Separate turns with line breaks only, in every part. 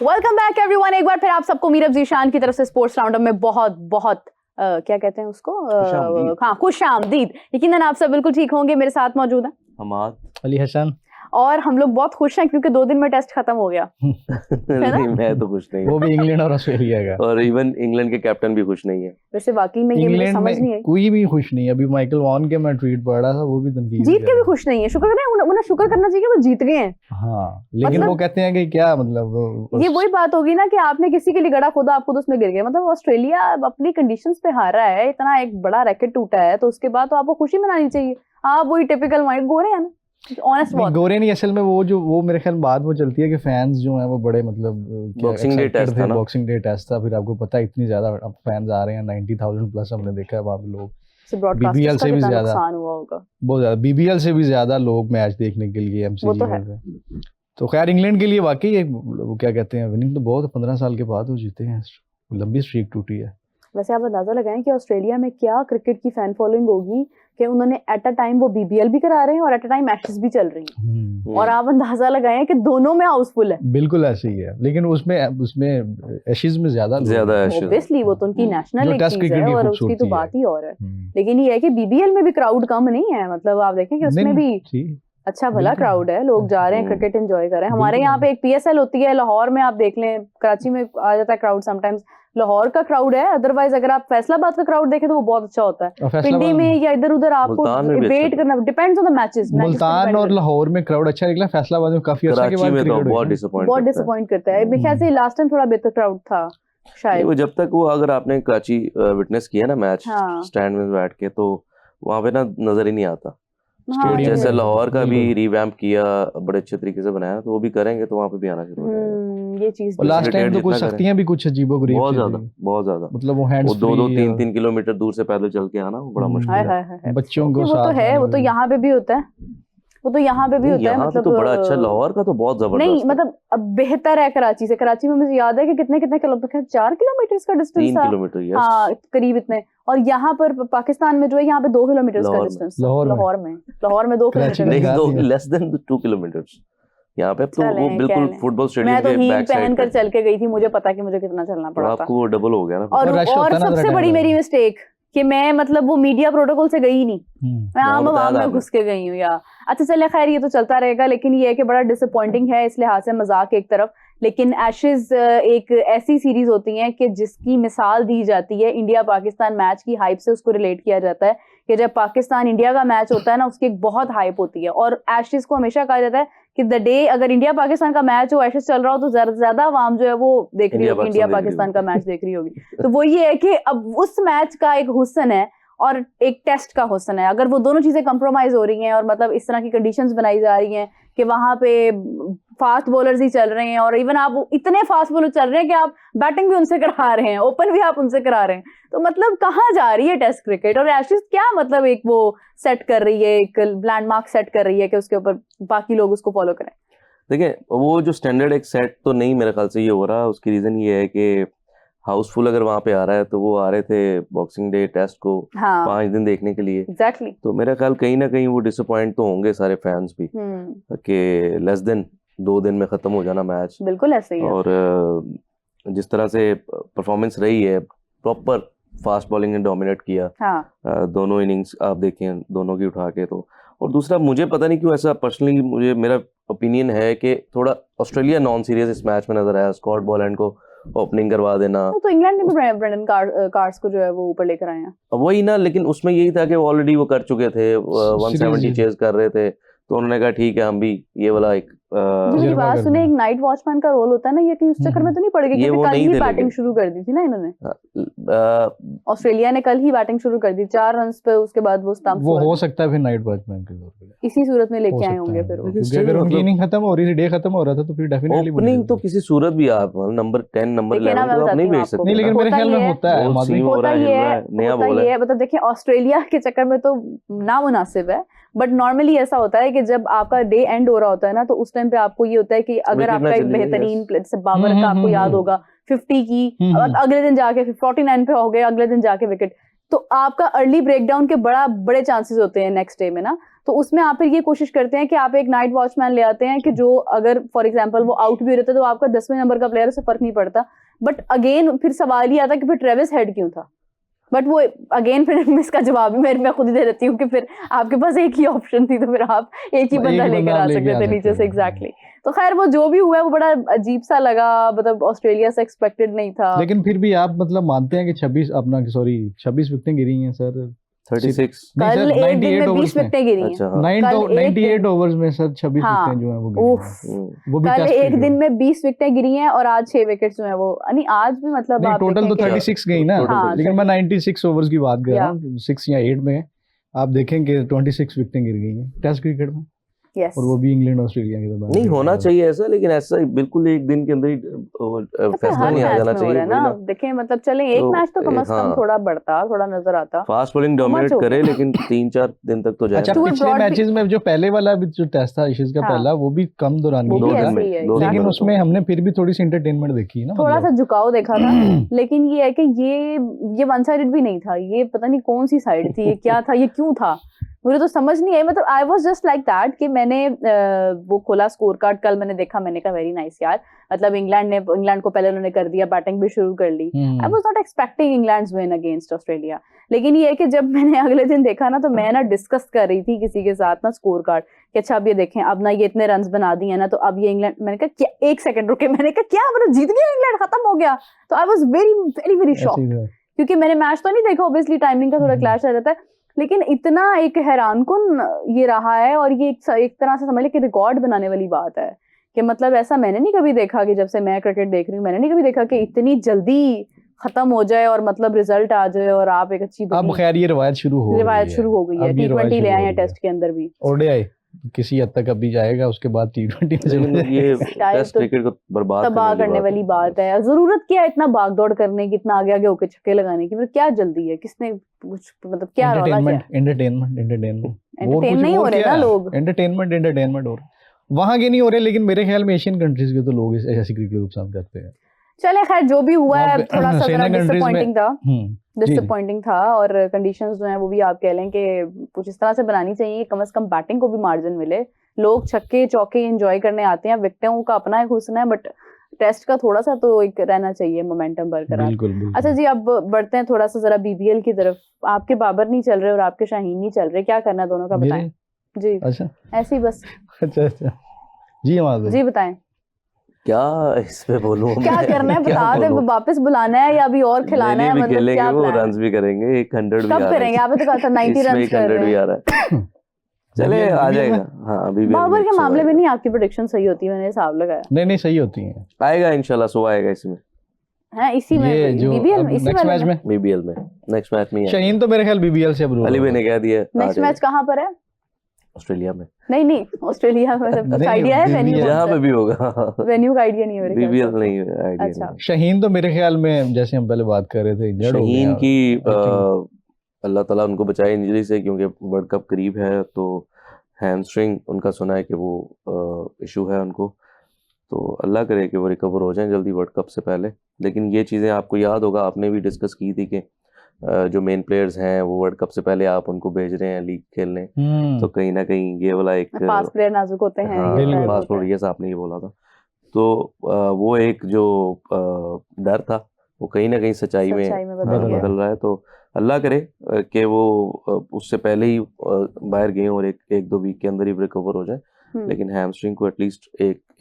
Welcome back everyone. एक बार फिर आप सबको मीरब जीशान की तरफ से स्पोर्ट्स राउंडअप में बहुत बहुत क्या कहते हैं उसको, हाँ, खुश आमदीद। यकीनन आप सब बिल्कुल ठीक होंगे। मेरे साथ मौजूद है
हमाद
अली हसन
और हम लोग बहुत खुश हैं क्योंकि 2 दिन में टेस्ट खत्म हो गया।
नहीं, मैं तो खुश नहीं
वो भी इंग्लैंड और ऑस्ट्रेलिया का,
और इवन इंग्लैंड के कैप्टन भी खुश नहीं है।
वैसे वाकई में ये मुझे समझ नहीं आई,
कोई भी खुश नहीं है। अभी माइकल वॉन के मैं ट्वीट पढ़ रहा था, वो भी तनकीद
जीत के भी खुश नहीं है। शुक्र करें, उन्हें शुक्र करना चाहिए कि वो जीत गए हैं।
हाँ, लेकिन वो कहते हैं कि क्या मतलब,
ये वही बात होगी ना कि आपने किसी के लिए गड़ा खुदा, आप खुद उसमें गिर गए। मतलब ऑस्ट्रेलिया अपनी कंडीशंस पे हारा है, इतना एक बड़ा रैकेट टूटा है, तो उसके बाद तो आपको खुशी मनानी चाहिए। आप वही टिपिकल वाइट गोरे हैं ना, ऑनेस्ट बात।
गोरे नहीं, असल में वो मेरे ख्याल बाद वो चलती है कि फैंस जो हैं वो बड़े मतलब
बॉक्सिंग डे टेस्ट था ना,
बॉक्सिंग डे टेस्ट था। फिर आपको पता है इतनी ज्यादा अब फैंस आ रहे हैं, 90,000 प्लस हमने देखा है वहाँ पे लोग। बीबीएल से भी ज्यादा बहुत ज्यादा, बीबीएल से भी ज्यादा लोग मैच देखने के लिए एमसीजी में। तो खैर इंग्लैंड के लिए वाकई वो क्या कहते हैं, विनिंग तो बहुत 15 साल के बाद वो जीते हैं, लंबी स्ट्रीक टूटी है।
वैसे आप अंदाजा लगाएं कि ऑस्ट्रेलिया में क्या क्रिकेट की फैन फॉलोइंग होगी कि उन्होंने एट अ टाइम वो बीबीएल भी करा रहे हैं और एट अ टाइम एशेस भी चल रही हैं, और आप अंदाजा लगाएं कि दोनों में हाउसफुल है।
बिल्कुल ऐसे ही है, लेकिन उसमें एशेस में ज्यादा
ऑब्वियसली वो तो उनकी नेशनल एक चीज है और उसकी तो बात ही और है। लेकिन ये है कि बीबीएल में भी क्राउड कम नहीं है। मतलब आप देखें कि उसमें भी अच्छा भला क्राउड है, लोग जा रहे हैं, क्रिकेट एंजॉय कर रहे हैं। हमारे यहाँ पे एक पीएसएल होती है लाहौर में, आप देख लें, कराची में आ जाता है क्राउड समटाइम्स। लाहौर का क्राउड है, अदरवाइज अगर आप फैसलाबाद का क्राउड देखें तो वो बहुत अच्छा होता है। पिंडी में या इधर उधर आपको वेट करना, depends on the matches.
Multan और लाहौर में क्राउड अच्छा निकला, फैसलाबाद में काफी अच्छा के बाद क्रिकेट
बहुत
डिसअपॉइंट करता है। मेरे ख्याल से लास्ट टाइम थोड़ा बेहतर क्राउड था शायद।
वो जब तक वो, अगर आपने कराची विटनेस किया ना मैच स्टैंड में बैठ के, तो वहाँ पे ना नजर ही नहीं आता। जैसे लाहौर का भी रिवैम्प किया, बड़े अच्छे तरीके से बनाया, तो वो भी करेंगे तो वहाँ पे भी आना शुरू हो जाएगा।
ये चीज
लास्ट टाइम तो कुछ सख्तियां भी कुछ अजीबोगरीब,
बहुत ज्यादा
मतलब वो हैंड्स फ्री,
2-3 किलोमीटर दूर से पैदल चल के आना बड़ा मुश्किल है
बच्चों को।
वो तो है, वो तो यहाँ पे भी होता है, वो तो यहाँ पे भी होता है। मतलब
तो बड़ा अच्छा, लाहौर का तो बहुत जबरदस्त
नहीं, मतलब अब बेहतर है कराची से। कराची में मुझे याद है कि कितने किलोमीटर, 4 किलोमीटर का डिस्टेंस था,
3 किलोमीटर,
हाँ करीब इतने। और यहाँ पर पाकिस्तान में जो है, यहाँ पे 2 किलोमीटर का डिस्टेंस, लाहौर में 2 किलोमीटर,
लेस देन 2 किलोमीटर। यहाँ पे तो वो बिल्कुल फुटबॉल स्टेडियम
मैं तो हील पहन कर चल के गई थी, मुझे पता कि मुझे कितना चलना पड़ा था।
आपको डबल हो गया ना।
और सबसे बड़ी मेरी मिस्टेक कि मैं मतलब वो मीडिया प्रोटोकॉल से गई नहीं, मैं आम आवाम में घुस के गई हूँ। या अच्छा चले खैर, ये तो चलता रहेगा। लेकिन ये है कि बड़ा डिसअपॉइंटिंग है इस लिहाज से, मजाक एक तरफ। लेकिन एशेज एक ऐसी सीरीज होती है कि जिसकी मिसाल दी जाती है इंडिया पाकिस्तान मैच की हाइप से, उसको रिलेट किया जाता है कि जब पाकिस्तान इंडिया का मैच होता है ना, उसकी एक बहुत हाइप होती है। और एशेज को हमेशा कहा जाता है कि द डे अगर इंडिया पाकिस्तान का मैच हो, एशेज चल रहा हो, तो ज्यादा आवाम जो है वो देख रही होगी, इंडिया पाकिस्तान का मैच देख रही होगी। तो वो ये है कि अब उस मैच का एक हुस्न है और एक टेस्ट का हुस्न है। अगर वो दोनों चीजें कंप्रोमाइज हो रही हैं और मतलब इस तरह की कंडीशंस बनाई जा रही हैं कि वहां पे फास्ट बॉलर्स ही चल रहे हैं, और इवन आप इतने फास्ट बॉलर चल रहे हैं कि आप बैटिंग भी उनसे करा रहे हैं, ओपन भी आप उनसे करा रहे हैं, तो मतलब कहाँ जा रही है टेस्ट क्रिकेट? और एशेज क्या मतलब एक वो सेट कर रही है, एक लैंडमार्क सेट कर रही है कि उसके ऊपर बाकी लोग उसको फॉलो करें।
देखिए, वो जो स्टैंडर्ड एक सेट तो नहीं मेरे ख्याल से ये हो रहा। उसकी रीजन ये है कि हाउसफुल अगर वहाँ पे आ रहा है, तो वो आ रहे थे बॉक्सिंग डे टेस्ट को 5 दिन देखने के लिए।
एग्जैक्टली।
तो मेरा ख्याल कहीं ना कहीं वो डिसअपॉइंट तो होंगे सारे फैंस भी कि लेस देन 2 दिन में खत्म हो जाना मैच।
बिल्कुल ऐसे ही है।
और जिस तरह से परफॉर्मेंस रही है, प्रॉपर फास्ट बॉलिंग ने डोमिनेट किया। दोनों इनिंग्स आप देखें, दोनों की उठा के। तो और दूसरा, मुझे पता नहीं क्यों ऐसा पर्सनली मेरा ओपिनियन है कि थोड़ा ऑस्ट्रेलिया नॉन सीरियस इस मैच में नजर आया। स्कॉट बॉलैंड को ओपनिंग करवा देना,
तो इंग्लैंड ने भी ब्रेंडन कार्ड्स को जो है वो ऊपर लेकर आए हैं,
वही ना। लेकिन उसमें यही था कि वो ऑलरेडी वो कर चुके थे, 170 चेज कर रहे थे, तो उन्होंने कहा ठीक है हम भी ये वाला एक
मेरी बात सुने, एक नाइट वॉचमैन का रोल होता है ना, ये कहीं उस चक्कर में तो नहीं पड़ेगी? क्योंकि कल ही बैटिंग शुरू कर दी थी ना इन्होंने, ऑस्ट्रेलिया ने कल ही बैटिंग शुरू कर दी 4 रन्स पे, उसके बाद वो स्टंप।
वो हो सकता है फिर नाइट वॉचमैन के तौर पे
इसी सूरत में लेके आए होंगे फिर,
क्योंकि अगर उनकी इनिंग खत्म हो रही थी, डे खत्म हो रहा था, तो फिर डेफिनेटली
ओपनिंग तो किसी सूरत भी आप नंबर 10 नंबर 11 तो आप नहीं भेज सकते।
नहीं, लेकिन मेरे ख्याल में होता है
नया बोला है।
मतलब देखिए, ऑस्ट्रेलिया के चक्कर में तो नामुनासिब है, बट नॉर्मली ऐसा होता है कि जब आपका डे एंड हो रहा होता है ना, तो उस टाइम पे आपको ये होता है कि अगर आपका एक बेहतरीन जैसे बाबर का आपको याद होगा 50 की, अगले दिन जाके 49 पे हो गए, अगले दिन जाके विकेट, तो आपका अर्ली ब्रेकडाउन के बड़े चांसेस होते हैं नेक्स्ट डे में ना, तो उसमें आप फिर ये कोशिश करते हैं कि आप एक नाइट वॉचमैन ले आते हैं कि जो अगर फॉर एग्जांपल वो आउट भी हो रहता है तो आपका 10वें नंबर का प्लेयर, उससे फर्क नहीं पड़ता। बट अगेन फिर सवाल ये आता कि फिर ट्रेविस हेड क्यों था, बट वो अगेन फिर मैं इसका जवाब भी मैं खुद ही दे देती हूँ कि फिर आपके पास एक ही ऑप्शन थी, तो फिर आप एक ही बंदा लेकर आ सकते थे नीचे से। एग्जैक्टली। तो खैर वो जो भी हुआ है वो बड़ा अजीब सा लगा, मतलब ऑस्ट्रेलिया से एक्सपेक्टेड नहीं था।
लेकिन फिर भी आप मतलब मानते हैं कि 26 विकेटें गिरी हैं सर?
36
कल एक दिन में 20 विकेटें गिरी हैं।
अच्छा,
98 ओवर्स में सर 26 विकेटें जो हैं वो गिरी हैं। वो भी
कल एक दिन में 20 विकेटें गिरी हैं और आज 6 विकेट्स जो हैं वो, यानी आज भी मतलब आप
टोटल तो 36 गई ना, लेकिन मैं 96 ओवर्स की बात कर रहा हूँ, 6 या 8 में आप देखेंगे 26 विकेटें गिर गई हैं टेस्ट क्रिकेट में।
Yes.
और वो भी इंग्लैंड ऑस्ट्रेलिया के दरमियान।
नहीं होना चाहिए ऐसा, लेकिन ऐसा बिल्कुल एक दिन के अंदर ही फैसला नहीं आ जाना चाहिए
ना। देखें मतलब चलें एक मैच तो कम से कम थोड़ा बढ़ता, थोड़ा नजर आता,
फास्ट बॉलिंग डोमिनेट करे, लेकिन 3-4 दिन तक तो जाए।
अच्छा, पिछले मैचेस में जो पहले वाला भी जो टेस्ट था एशेज का पहला, वो भी कम दौरान लेकिन उसमें हमने फिर भी थोड़ी सी एंटरटेनमेंट देखी ना,
थोड़ा सा झुकाव देखा था। लेकिन ये है कि ये वन साइडेड भी नहीं था, ये पता नहीं कौन सी साइड थी, ये क्या था, ये क्यों था, मुझे तो समझ नहीं आई। मतलब I was just like that कि मैंने वो खोला स्कोर कार्ड, कल मैंने देखा, मैंने कहा वेरी नाइस यार, मतलब इंग्लैंड को पहले उन्होंने कर दिया, बैटिंग भी शुरू कर ली। I was not expecting England's win against Australia. लेकिन ये है कि जब मैंने अगले दिन देखा ना, तो मैं ना डिस्कस कर रही थी किसी के साथ ना स्कोर कार्ड कि अच्छा अब ये देखें, अब ना ये इतने रन बना दिए ना, तो अब ये इंग्लैंड, मैंने कहा क्या, एक सेकंड रुके, मैंने कहा क्या मतलब जीत गया इंग्लैंड, खत्म हो गया। तो I was very very very shocked, क्योंकि मैंने मैच तो नहीं देखा, ऑब्वियसली टाइमिंग का थोड़ा क्लैश आ जाता है, लेकिन इतना एक हैरानकुन ये रहा है। और ये एक तरह से समझ ले कि रिकॉर्ड बनाने वाली बात है कि मतलब ऐसा मैंने नहीं कभी देखा कि जब से मैं क्रिकेट देख रही हूँ, मैंने नहीं कभी देखा कि इतनी जल्दी खत्म हो जाए और मतलब रिजल्ट आ जाए और आप एक अच्छी
अब खैर ये रिवायत शुरू हो गई है।
T20 ले आए हैं टेस्ट के अंदर भी,
ओडीआई किसी हद तक अभी जाएगा, उसके बाद T20 में
ये टेस्ट क्रिकेट को
तबाह करने वाली बात है। जरूरत क्या है इतना भागदौड़ करने की, इतना आगे आगे होके छक्के लगाने की, फिर क्या जल्दी है, किसने कुछ मतलब क्या एंटरटेन नहीं हो रहे ना लोग,
एंटरटेनमेंट हो रहा वहां के नहीं हो रहे, लेकिन मेरे ख्याल में एशियन कंट्रीज के तो लोग ऐसी क्रिकेट को पसंद करते हैं।
चले खैर जो भी हुआ है थोड़ा सा डिसअपॉइंटिंग था और कंडीशंस जो हैं वो भी आप कह लें कि कुछ इस तरह से बनानी चाहिए, कम से कम बैटिंग को भी मार्जिन मिले। लोग छक्के चौके एंजॉय करने आते हैं, विकेटों का अपना एक हुस्न है, बट टेस्ट का थोड़ा सा तो एक रहना चाहिए मोमेंटम बरकरार। अच्छा जी, अब बढ़ते हैं थोड़ा सा जरा बीबीएल की तरफ। आपके बाबर नहीं चल रहे और आपके शाहीन नहीं चल रहे, क्या करना है दोनों का बताएं जी।
अच्छा
ऐसे ही बस
अच्छा जी
बताएं
क्या इस पे बोलूं,
क्या करना है बता दे, वापस बुलाना है या अभी और खिलाना है, मतलब क्या
वो रन्स भी करेंगे, 100 भी आ रहा है,
करेंगे आप तो कहा था 90 रन्स कर रहे हैं,
100 भी आ रहा है, चले आ जाएगा। हाँ अभी
बाबर के मामले में नहीं आपकी प्रेडिक्शन सही होती है, मैंने हिसाब लगाया,
नहीं सही होती है,
आएगा इंशाल्लाह, सो आएगा इसमें
है इसी में बीबीएल, इसी
मैच में
बीबीएल में नेक्स्ट मैच में
शाहीन तो मेरे ख्याल बीबीएल से अब
अली भाई ने कह दिया।
नेक्स्ट मैच कहाँ पर है?
ऑस्ट्रेलिया में।
नहीं ऑस्ट्रेलिया में आइडिया है वेन्यू,
जहाँ पे भी होगा,
वेन्यू का आइडिया नहीं है मेरे ख्याल से।
बीबीएल नहीं है आइडिया।
अच्छा,
शाहीन तो मेरे ख्याल में जैसे हम पहले बात कर रहे थे,
शाहीन की अल्लाह ताला उनको बचाए इंजरी से, क्योंकि वर्ल्ड कप करीब है, तो हैमस्ट्रिंग उनका सुना है कि वो इशू है उनको, तो अल्लाह करे कि वो रिकवर हो जाएं जल्दी वर्ल्ड कप से पहले। लेकिन ये चीज़ें आपको याद होगा, आपने भी डिस्कस की थी कि जो मेन प्लेयर्स हैं वो वर्ल्ड कप से पहले आप उनको भेज रहे हैं लीग खेलने, तो कहीं ना कहीं ये वाला एक
फास्ट प्लेयर नाजुक होते हैं,
हाँ, फास्ट प्लेयर, ये आपने ये बोला था, तो वो एक जो डर था वो कहीं ना कहीं सच्चाई में बदल रहा है। तो अल्लाह करे कि वो उससे पहले ही बाहर गए और एक दो वीक के अंदर ही रिकवर हो जाए, लेकिन हैमस्ट्रिंग को एटलीस्ट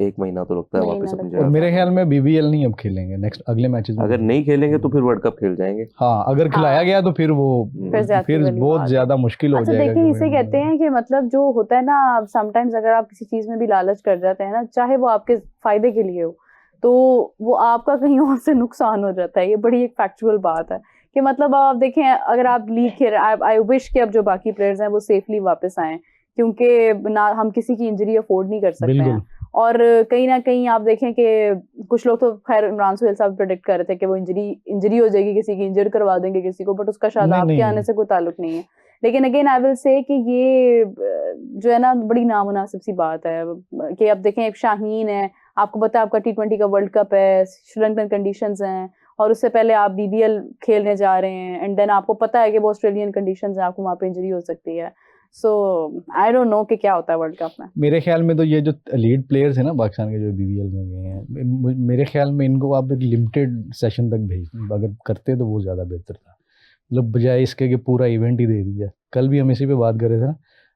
एक महीना तो लगता है वापस अपनी जगह।
मेरे ख्याल में बीबीएल नहीं अब खेलेंगे नेक्स्ट अगले मैचेस में,
अगर नहीं खेलेंगे तो फिर वर्ल्ड कप खेल जाएंगे।
हाँ अगर खिलाया गया तो फिर वो फिर बहुत ज्यादा मुश्किल हो जाएगा।
देखिए इसे कहते हैं कि मतलब जो होता है ना, समटाइम्स अगर आप किसी चीज में भी लालच कर जाते हैं ना, चाहे वो आपके फायदे के लिए हो, तो वो आपका कहीं और से नुकसान हो जाता है। ये बड़ी एक फैक्चुअल बात है कि मतलब आप देखें, अगर आप लीग खेल, आई विश कि अब जो बाकी प्लेयर्स हैं वो सेफली वापस आएं, क्योंकि ना हम किसी की इंजरी अफोर्ड नहीं कर सकते हैं। और कहीं ना कहीं आप देखें कि कुछ लोग तो खैर इमरान सुहेल साहब प्रेडिक्ट कर रहे थे कि वो इंजरी हो जाएगी, किसी की इंजर करवा देंगे किसी को, बट उसका शायद आपके आने से कोई ताल्लुक नहीं है। लेकिन अगेन आई विल से कि ये जो है ना बड़ी नामुनासिब सी बात है कि अब देखें एक शाहीन है, आपको पता है आपका T20 का वर्ल्ड कप है, श्रीलंकन कंडीशंस हैं, और उससे पहले आप बीबीएल खेलने जा रहे हैं एंड देन आपको पता है कि वो ऑस्ट्रेलियन कंडीशंस हैं, आपको वहाँ पे इंजरी हो सकती है। सो आई डोंट नो कि क्या होता है वर्ल्ड कप में।
मेरे ख्याल में तो ये जो लीड प्लेयर्स हैं ना पाकिस्तान के जो बीबीएल में गए हैं, मेरे ख्याल में इनको आप एक लिमिटेड सेशन तक भेज, अगर करते तो वो ज़्यादा बेहतर था, मतलब बजाय इसके कि पूरा इवेंट ही दे दिया। कल भी हम इसी पे बात कर रहे थे ना,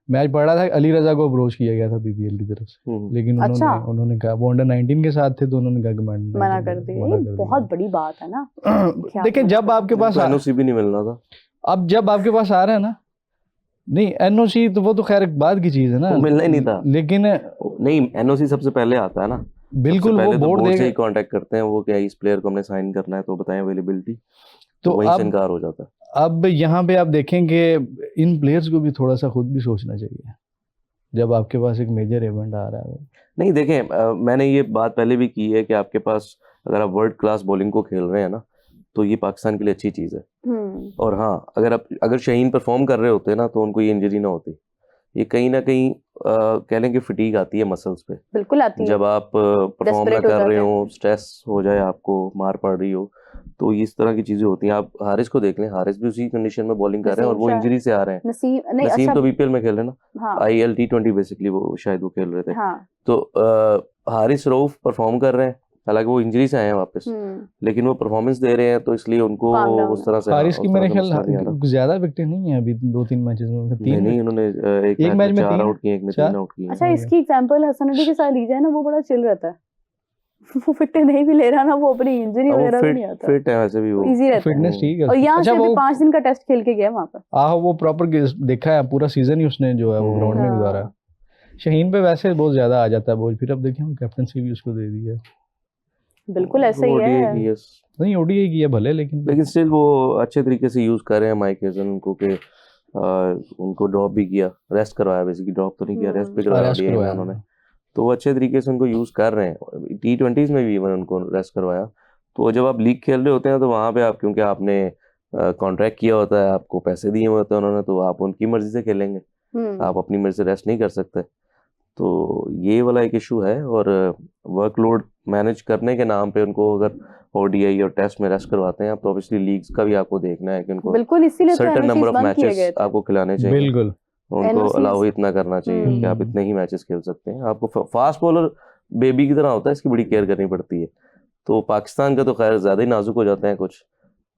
मैच पढ़ा था, अली रजा को अप्रोच किया गया था बीबीएल की तरफ से, लेकिन उन्होंने कहा वो अंडर 19 के साथ थे तो उन्होंने कहा कि
मना कर दिया। बहुत बड़ी बात है ना।
देखिए जब आपके पास
एनओसी भी नहीं मिलना था,
अब जब आपके पास आ रहा है ना, नहीं एनओसी तो वो तो खैर एक बाद की चीज है ना,
मिलना ही नहीं था, लेकिन नहीं एनओसी सबसे पहले आता है ना,
बिल्कुल वो बोर्ड
से ही कांटेक्ट करते हैं वो, क्या इस प्लेयर को हमने साइन करना है तो बताएं अवेलेबिलिटी, तो वहीं से इनकार हो जाता है।
अब यहाँ पे आप देखेंगे इन प्लेयर्स को भी थोड़ा सा खुद भी सोचना चाहिए जब आपके पास एक मेजर इवेंट आ रहा है।
नहीं देखें, मैंने ये बात पहले भी की है कि आपके पास अगर आप वर्ल्ड क्लास बॉलिंग को खेल रहे हैं ना तो ये पाकिस्तान के लिए अच्छी चीज़ है। और हाँ, अगर शाहीन परफॉर्म कर रहे होते ना तो उनको ये इंजरी ना होती। ये कहीं ना कहीं कह लें कि फटीग आती है मसल्स पे,
बिल्कुल आती है
जब आप परफॉर्म ना कर रहे हो, स्ट्रेस हो जाए, आपको मार पड़ रही हो, तो इस तरह की चीजें होती हैं। आप हारिस को देख लें, हारिस भी उसी कंडीशन में बॉलिंग कर रहे हैं और वो इंजरी से आ रहे हैं। नसीम तो बीपीएल में खेल रहे हैं ना, IL T20 बेसिकली वो शायद वो खेल रहे थे। तो हारिस रऊफ परफॉर्म कर रहे हैं, हालांकि वो इंजरी से आए हैं वापस, लेकिन वो परफॉर्मेंस दे रहे हैं तो इसलिए उनको उस तरह से।
हारिस की मेरे ख्याल ज्यादा विकेट नहीं है अभी 2-3 मैचेस में, 3
नहीं उन्होंने एक मैच में 4 आउट किए, एक में 3 आउट किए।
अच्छा, इसकी एग्जांपल हसन अली के साथ ली जाए ना, वो बड़ा चिल रहता है। वो विकेट नहीं भी ले रहा ना, वो अपनी इंजरी वगैरह भी नहीं आता,
फिट है वैसे भी, वो
इजी रहता है, फिटनेस ठीक है।
और यहाँ से भी 5 दिन का टेस्ट खेल के गया वहां पर।
वो प्रॉपर देखा है, पूरा सीजन ही उसने जो है वो ग्राउंड में गुजारा। शाहीन पे वैसे बहुत ज्यादा आ जाता है बोल, फिर अब देखिए कैप्टनसी भी उसको दे दी है।
बिल्कुल ऐसा ही है,
नहीं ओडीआई की है भले, लेकिन
स्टिल वो अच्छे तरीके से यूज कर रहे हैं माइक हेजन उनको, के उनको ड्रॉप भी किया, रेस्ट करवाया, बेसिकली ड्रॉप तो नहीं किया, रेस्ट भी करवाया उन्होंने, तो वो अच्छे तरीके से उनको यूज कर रहे हैं। T20s में भी इवन उनको रेस्ट करवाया। तो जब आप लीग खेल रहे होते हैं तो वहाँ पे आप, क्योंकि आपने कॉन्ट्रैक्ट किया होता है, आपको पैसे दिए होते हैं उन्होंने, तो आप उनकी मर्जी से खेलेंगे, आप अपनी मर्जी से रेस्ट नहीं कर सकते। तो ये वाला एक इशू है, और वर्कलोड मैनेज करने के नाम पे उनको अगर ODI और टेस्ट में रेस्ट करवाते हैं आप, तो ऑब्वियसली लीग्स का भी आपको देखना है कि उनको
बिल्कुल, इसीलिए
सर्टेन नंबर ऑफ मैचेस आपको खिलाने चाहिए,
बिल्कुल
उनको अलाउ इतना करना चाहिए कि आप इतने ही मैचेस खेल सकते हैं। आपको फास्ट बॉलर बेबी की तरह होता है, इसकी बड़ी केयर करनी पड़ती है। तो पाकिस्तान का तो खैर ज्यादा ही नाजुक हो जाते हैं कुछ,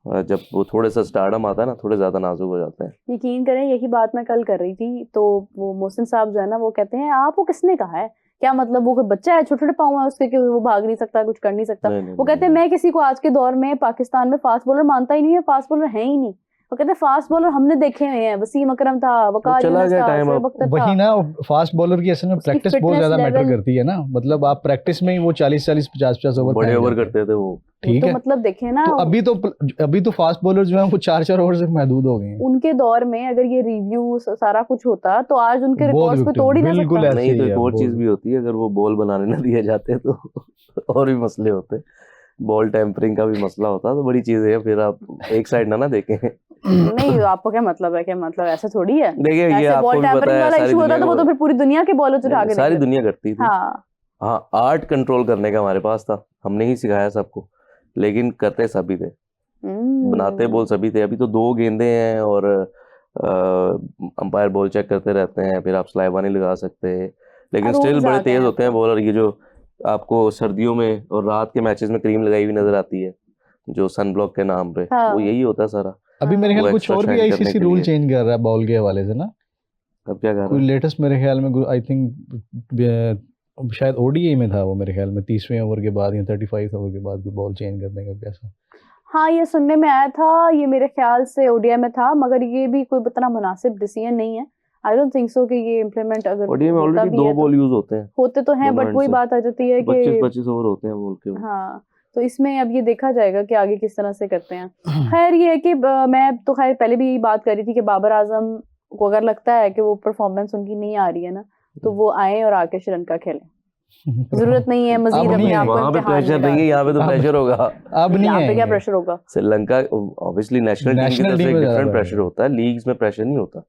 जब वो थोड़े सा स्टारडम आता है ना, थोड़े ज्यादा नाजुक हो जाते हैं।
यकीन करें, यही बात मैं कल कर रही थी, तो वो मोहसिन साहब जो है ना, वो कहते हैं आपको किसने कहा है, क्या मतलब वो कोई बच्चा है, छोटे छोटे पाँव है उसके, कि वो भाग नहीं सकता, कुछ कर नहीं सकता। वो कहते हैं मैं किसी को आज के दौर में पाकिस्तान में फास्ट बॉलर मानता ही नहीं है, फास्ट बॉलर है ही नहीं। वो कहते हैं फास्ट बॉलर हमने देखे हुए हैं, वसीम अकरम था, वकार यूनुस था, शोएब अख्तर था।
वही ना, फास्ट बॉलर की असल में प्रैक्टिस बहुत ज्यादा मैटर करती है ना, मतलब आप प्रैक्टिस में ही वो 40-40 50-50 ओवर
बड़े ओवर करते थे वो,
ठीक है,
मतलब देखे ना,
तो अभी तो फास्ट बॉलर जो है वो 4-4 ओवर से महदूद हो गए हैं।
उनके दौर में अगर ये रिव्यू सारा कुछ होता तो आज उनके रिकॉर्ड्स को तोड़ ही ना सकता।
नहीं तो एक और चीज भी होती है, अगर वो बॉल बनाने ना दिए जाते तो और भी मसले होते, बॉल टेम्परिंग का भी मसला होता, तो बड़ी चीजें हैं, फिर आप एक साइड ना देखें।
नहीं, आपको क्या मतलब है, क्या मतलब ऐसा थोड़ी है।
देखिए ये आपको भी पता है, सारी
दुनिया तो वो तो फिर पूरी दुनिया के बॉलर उठा के
सारी दुनिया करती थी। हाँ, आर्ट कंट्रोल करने का हमारे पास था, हमने ही सिखाया सबको, लेकिन करते सभी थे, बनाते बॉल सभी थे। अभी तो 2 गेंदे हैं और अंपायर बॉल चेक करते रहते हैं, फिर आप स्लाइवा नहीं लगा सकते, लेकिन स्टिल बड़े तेज होते हैं बॉलर। ये जो आपको सर्दियों में और रात के मैचेस में क्रीम लगाई हुई नजर आती है, जो सन ब्लॉक के नाम पे, वो यही होता है सारा।
अभी मेरे ख्याल कुछ और भी ICC रूल चेंज कर रहा है बॉल के हवाले से ना,
अब क्या कर रहा है,
कोई लेटेस्ट मेरे ख्याल में आई थिंक शायद ODI में था वो, मेरे ख्याल में 30वें ओवर के बाद या 35 ओवर के बाद भी बॉल चेंज करने का कैसा।
हाँ, ये सुनने में आया था, ये मेरे ख्याल से ODI में था, मगर ये भी कोई इतना मुनासिब डिसीजन नहीं है। आई डोंट थिंक सो कि ये इम्प्लीमेंट अगर
ODI में ऑलरेडी 2 बॉल यूज होते
तो हैं, बट वही बात आ जाती है कि
25 ओवर होते हैं बॉल के।
हाँ, तो इसमें अब ये देखा जाएगा कि आगे किस तरह से करते हैं। खैर ये है कि मैं तो खैर पहले भी बात कर रही थी कि बाबर आजम को अगर लगता है कि वो परफॉर्मेंस उनकी नहीं आ रही है ना, तो वो आए और आके श्रीलंका खेलें, जरूरत नहीं है मजीद अपने आप को
वहां पे प्रेशर देंगे, यहाँ पे तो प्रेशर होगा।
अब नहीं है,
क्या प्रेशर होगा?
श्रीलंका ऑब्वियसली नेशनल टीम की तरफ से डिफरेंट प्रेशर होता है, लीग्स में प्रेशर नहीं होता।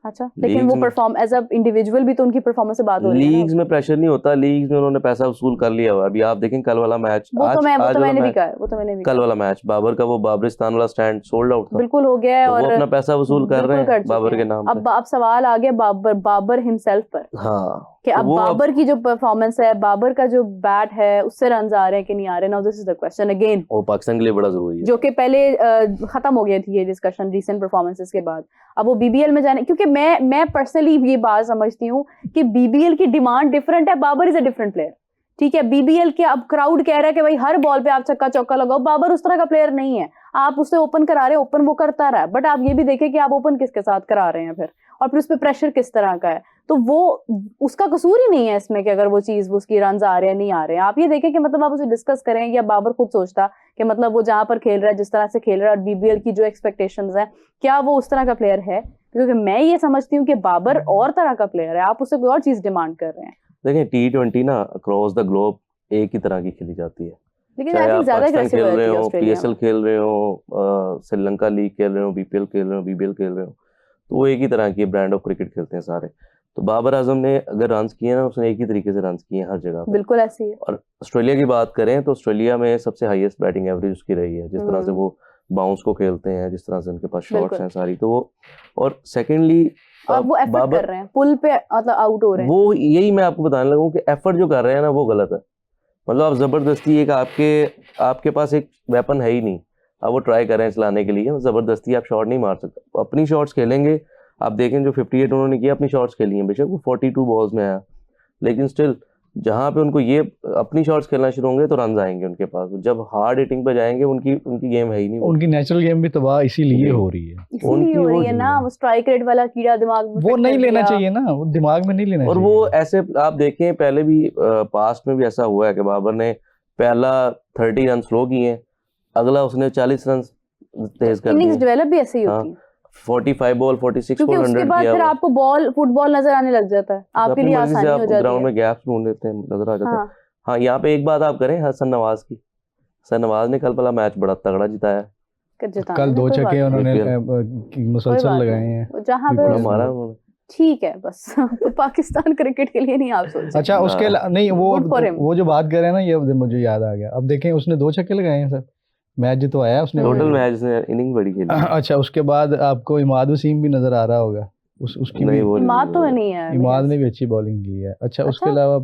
अच्छा, लेकिन वो परफॉर्म एज अ इंडिविजुअल भी तो उनकी परफॉर्मेंस से बात हो रही है।
लीग्स में प्रेशर नहीं होता, लीग्स में उन्होंने पैसा वसूल कर लिया हुआ। अभी आप देखें कल वाला मैच,
मैंने भी कहा
कल वाला मैच बाबर का, वो बाबरिस्तान वाला स्टैंड सोल्ड आउट था,
बिल्कुल हो गया है,
तो
और
वो अपना पैसा वसूल कर रहे हैं बाबर के नाम पे।
अब सवाल आ गया बाबर हिमसेल्फ पर।
हाँ,
कि अब बाबर की जो परफॉर्मेंस है, बाबर का जो बैट है, उससे रन आ रहे हैं कि नहीं आ रहे। Now this is the question again,
वो पाकिस्तान के लिए बड़ा जरूरी है,
जो कि पहले खत्म हो गई थी ये डिस्कशन रीसेंट परफॉर्मेंसेस के बाद। अब वो बीबीएल में जाने, क्योंकि मैं पर्सनली ये बात समझती हूँ कि बीबीएल की डिमांड डिफरेंट है, Babar is a different player. ठीक है, बीबीएल के अब क्राउड कह रहा है कि भाई हर बॉल पे आप छक्का चौका लगाओ, बाबर उस तरह का प्लेयर नहीं है। आप उसे ओपन करा रहे हैं, ओपन वो करता रहा, बट आप ये भी देखें कि आप ओपन किसके साथ करा रहे हैं फिर, और फिर उस पर प्रेशर किस तरह का है। तो वो उसका कसूर ही नहीं है इसमें कि अगर वो चीज उसकी रन आ रहे हैं नहीं आ रहे हैं। आप ये देखें कि मतलब आप उसे डिस्कस करें, या बाबर खुद सोचता कि मतलब वो जहां पर खेल रहा है, जिस तरह से खेल रहा है, और बीबीएल की जो एक्सपेक्टेशंस है, क्या वो उस तरह का प्लेयर है? क्योंकि मैं ये समझती हूँ कि बाबर और तरह का प्लेयर है, आप उससे कोई और चीज डिमांड कर रहे हैं।
देखें T20 ना अक्रॉस द ग्लोब एक ही तरह की खेली जाती है,
लेकिन
चाहे
आई थिंक
आप
ज्यादा
पाकिस्तान खेल रहे हो,
ऑस्ट्रेलिया
PSL खेल रहे हो, श्रीलंका लीग खेल रहे हो, BPL खेल रहे हो, BBL खेल रहे हो, तो वो एक ही तरह की ब्रांड ऑफ क्रिकेट खेलते हैं सारे। तो बाबर आजम ने अगर रन किए ना, उसने एक ही तरीके से रन किए हैं हर जगह पे।
बिल्कुल ऐसी है।
और ऑस्ट्रेलिया की बात करें तो ऑस्ट्रेलिया में सबसे हाईएस्ट बैटिंग एवरेज उसकी रही है, जिस तरह से वो बाउंस को खेलते हैं, जिस तरह से उनके पास शॉट्स हैं सारी, तो वो। और सेकेंडली
और वो एफर्ट कर रहे हैं, पुल पे मतलब आउट हो रहे हैं,
वो यही मैं आपको बताने लगा हूं कि एफर्ट जो कर रहे हैं ना वो गलत है। मतलब आप जबरदस्ती, एक आपके पास एक वेपन है ही नहीं, आप वो ट्राई कर रहे हैं चलाने के लिए, जबरदस्ती आप शॉट नहीं मार सकते। अपनी शॉट्स खेलेंगे, आप देखें जो 58 उन्होंने किया अपनी शॉट्स खेली हैं, बेशक वो 42 बॉल्स में आया, लेकिन स्टिल जहाँ पे उनको ये अपनी शॉट्स खेलना शुरू होंगे तो रन आएंगे उनके पास। जब हार्ड हिटिंग पे जाएंगे उनकी गेम है ही नहीं,
उनकी नेचुरल गेम भी तबाह इसीलिए हो रही है,
इसीलिए हो रही है ना। वो स्ट्राइक रेट वाला कीड़ा दिमाग में
वो नहीं लेना चाहिए ना, वो दिमाग में नहीं लेना
और
चाहिए।
वो ऐसे आप देखें पहले भी पास्ट में भी ऐसा हुआ है कि बाबर ने पहला 30 रन स्लो किए, अगला उसने 40 रन तेज कर दिए।
इनिंग्स डेवलप भी ऐसे ही होती है।
45 बॉल 46
क्योंकि
को 100
उसके बाद
किया।
फिर आपको फुटबॉल नजर आने लग जाता है, आपके लिए आसानी हो जाती है,
ग्राउंड में गैप्स ढूंढ लेते हैं, नजर आ जाता है।
हाँ,
हाँ, यहाँ पे एक बात आप करें हसन नवाज की। हसन नवाज ने कल वाला मैच बड़ा तगड़ा जिताया,
कल 2 छक्के उन्होंने मुसलसल लगाए हैं,
जहाँ पे
मारा उन्होंने।
ठीक है, बस तो पाकिस्तान क्रिकेट के लिए नहीं आप सोच।
अच्छा, उसके नहीं वो जो बात कर रहे हैं ना, ये मुझे याद आ गया। अब देखें उसने 2 छक्के लगाए हैं सर, मैच जितवाया उसने,
टोटल मैच ने इनिंग बड़ी खेली।
अच्छा, उसके बाद आपको इमाद वसीम भी नजर आ रहा होगा, उसकी भी
इमाद तो नहीं है,
इमाद ने भी अच्छी बॉलिंग की है। अच्छा, उसके अलावा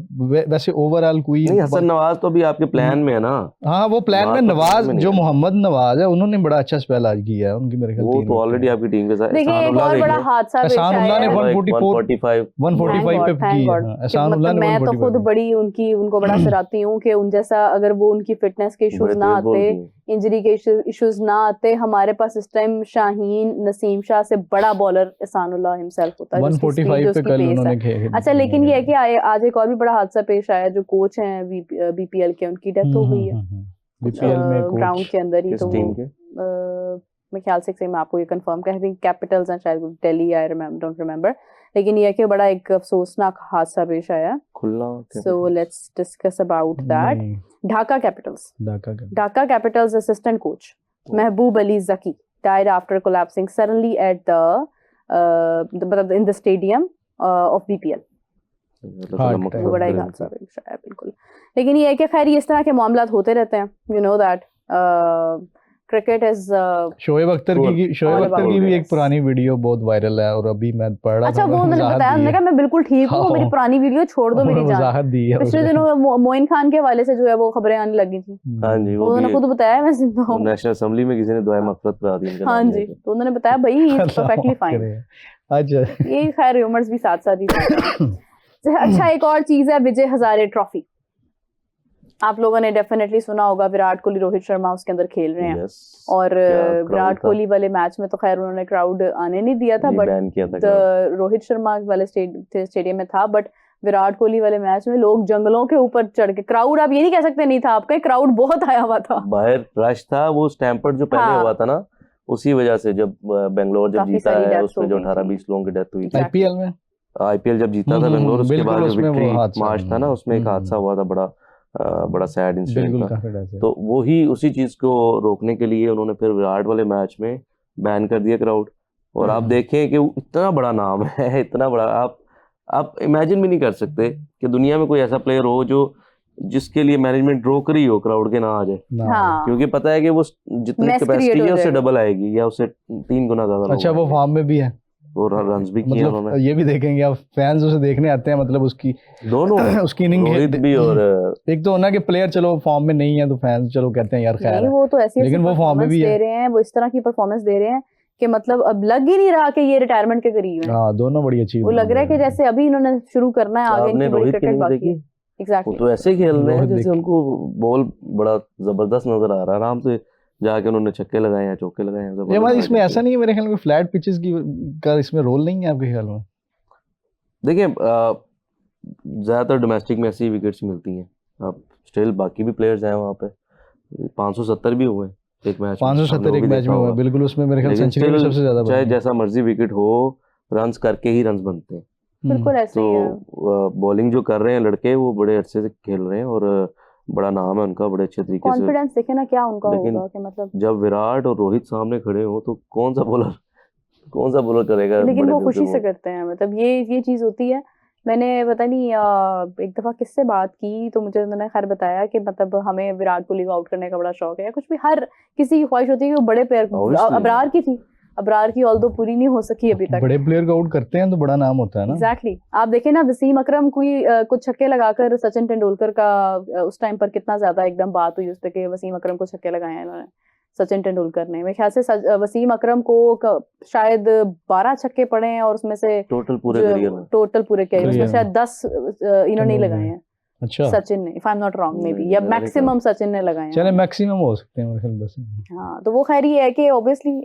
वैसे ओवरऑल कोई
नहीं, हसन नवाज तो भी आपके प्लान में है ना।
हाँ, वो प्लान में नवाज जो मोहम्मद नवाज है, उन्होंने बड़ा अच्छा स्पेल आज किया है, उनकी मेरे ख्याल
वो तो ऑलरेडी आपकी टीम के साथ।
देखिए एक और बड़ा हादसा
एहसानुल्लाह ने 145 पे की है। एहसानुल्लाह ने
मैं तो खुद बड़ी उनको बड़ा सराहती हूँ कि उन जैसा अगर वो उनकी फिटनेस के इश्यूज ना आते, इंजरी के इश्यूज ना आते, हमारे पास इस टाइम शाहीन नसीम शाह से बड़ा बॉलर एहसानुल्लाह हिमसेल्फ होता है।
145 पे कल उन्होंने खेला।
अच्छा, लेकिन ये है कि आज एक और भी बड़ा हादसा पेश आया, जो कोच हैं बीपीएल के, उनकी डेथ हो गई है
बीपीएल में
ग्राउंड के अंदर ही। तो
टीम के
मैं ख्याल से मैं आपको ये कंफर्म कर रही हूँ, कैपिटल्स हैं शायद, दिल्ली, आई डोंट रिमेम्बर, लेकिन ये है कि बड़ा एक अफसोसनाक हादसा पेश आया। So let's discuss about that. Dhaka Capitals assistant coach Mehboob Ali Zaki died after collapsing suddenly at in the stadium of BPL। बड़ा ही हादसा पेश आया, बिल्कुल। लेकिन ये है कि खैर इस तरह के मामलात होते रहते हैं, you know that cricket is.
Shoaib Akhtar की भी एक पुरानी वीडियो बहुत वायरल है, और अभी मैं पढ़ रहा था।
अच्छा, वो मैंने बताया, मैंने कहा मैं बिल्कुल ठीक हूँ, मेरी पुरानी वीडियो छोड़ दो, मेरी जान। पिछले दिनों मोइन खान के हवाले से जो है वो खबरें आने लगी थी।
हाँ जी, वो
उन्होंने खुद बताया, मैं जिंदा हूँ।
नेशनल असेंबली में किसी ने दुआ मग़फ़िरत करा दी।
हाँ जी, तो उन्होंने बताया भाई ही इज परफेक्टली फाइन।
अच्छा,
ये खैर र्यूमर्स भी साथ साथ ही। अच्छा, एक और चीज है, विजय हजारे ट्रॉफी। आप लोगों ने डेफिनेटली सुना होगा, विराट कोहली, रोहित शर्मा उसके अंदर खेल रहे हैं। और विराट कोहली वाले मैच में तो खैर उन्होंने क्राउड आने नहीं दिया था, बट रोहित शर्मा वाले स्टेडियम में था। बट विराट कोहली वाले मैच में लोग जंगलों के ऊपर चढ़ के, क्राउड आप ये नहीं कह सकते नहीं था, आपका क्राउड बहुत आया हुआ था,
बाहर रश था। वो स्टैम्पर्ड जो पहले हुआ था ना, उसी वजह से जब बेंगलोर जब जीता है, उसमें जो 18-20 लोगों की डेथ हुई थी आईपीएल जब जीता था बेंगलोर, उसके बाद जो विक्ट्री मार्च था ना, उसमें एक हादसा हुआ था, बड़ा सैड इंसिडेंट था। तो वही उसी चीज को रोकने के लिए उन्होंने फिर विराट वाले मैच में बैन कर दिया क्राउड, और आप देखें कि वो इतना बड़ा नाम है, इतना बड़ा, आप इमेजिन भी नहीं कर सकते कि दुनिया में कोई ऐसा प्लेयर हो जो जिसके लिए मैनेजमेंट रोक रही हो क्राउड के ना आ जाए, क्योंकि पता है कि वो जितनी कैपेसिटी है उससे डबल आएगी या उससे 3 गुना ज्यादा।
अच्छा, वो फॉर्म में भी है
और रन्स भी किए उन्होंने।
ये भी देखेंगे आप, फैंस उसे देखने आते हैं, मतलब उसकी
दोनों
उसकी इनिंग
भी, और
एक तो होना कि प्लेयर चलो फॉर्म में नहीं है तो फैंस चलो कहते हैं यार खैर है,
वो तो ऐसी
लेकिन वो फॉर्म में भी
दे रहे हैं, वो इस तरह की परफॉर्मेंस दे रहे हैं कि मतलब अब लग ही नहीं रहा कि ये रिटायरमेंट के करीब है।
हाँ, दोनों बड़ी अच्छी,
वो लग रहा है कि जैसे अभी इन्होंने शुरू करना है, आगे इनकी बड़ी क्रिकेट बाकी है।
एग्जैक्टली, वो तो ऐसे खेल रहे हैं जैसे उनको बॉल बड़ा जबरदस्त नजर आ रहा है, आराम से जाके उन्होंने छक्के लगाए हैं, चौके लगाए हैं।
ये मतलब इसमें ऐसा नहीं है मेरे ख्याल में फ्लैट पिचेस की का इसमें रोल नहीं है आपके ख्याल में?
देखिए ज्यादातर डोमेस्टिक में ऐसी विकेट्स मिलती हैं, अब स्टिल बाकी भी प्लेयर्स हैं वहाँ पे, 570 भी हुए एक मैच,
570 एक मैच में हुआ, बिल्कुल, उसमें मेरे ख्याल सेंचुरी भी सबसे ज्यादा,
चाहे जैसा मर्जी विकेट हो, रन्स करके ही रन्स बनते हैं।
बिल्कुल ऐसे ही है।
तो बॉलिंग जो कर रहे हैं लड़के वो बड़े अच्छे से खेल रहे हैं और बड़ा नाम है उनका, बड़े अच्छे तरीके से।
कॉन्फिडेंस देखे ना क्या उनका होगा कि मतलब
जब विराट और रोहित सामने खड़े हो तो कौन सा बॉलर करेगा,
लेकिन वो खुशी से करते हैं, मतलब ये चीज होती है। मैंने पता नहीं एक दफा किससे बात की तो मुझे उन्होंने खैर बताया कि मतलब हमें विराट कोहली को आउट करने का बड़ा शौक है, या कुछ भी, हर किसी की ख्वाहिश होती है कि वो बड़े प्लेयर, अबरार की थी, अबरार की ऑल्दो पूरी नहीं हो सकी अभी तक।
बड़े प्लेयर को आउट करते हैं तो बड़ा नाम होता है ना।
एग्जैक्टली आप देखें ना, वसीम अकरम कोई कुछ छक्के लगाकर सचिन तेंदुलकर का उस टाइम पर कितना ज्यादा एकदम बात हुई उस पे कि वसीम अकरम को छक्के लगाए हैं इन्होंने, सचिन तेंदुलकर ने। मेरे ख्याल से वसीम अकरम को शायद 12 छक्के पड़े हैं और उसमें से टोटल पूरे करियर उसमें शायद 10 इन्होंने ही लगाए हैं। अच्छा, सचिन ने, if I am not wrong may be, या मैक्सिमम सचिन ने लगाए हैं।
चले मैक्सिमम हो सकते हैं मेरे ख्याल 10।
हाँ, तो वो खैर ये है कि ऑब्वियसली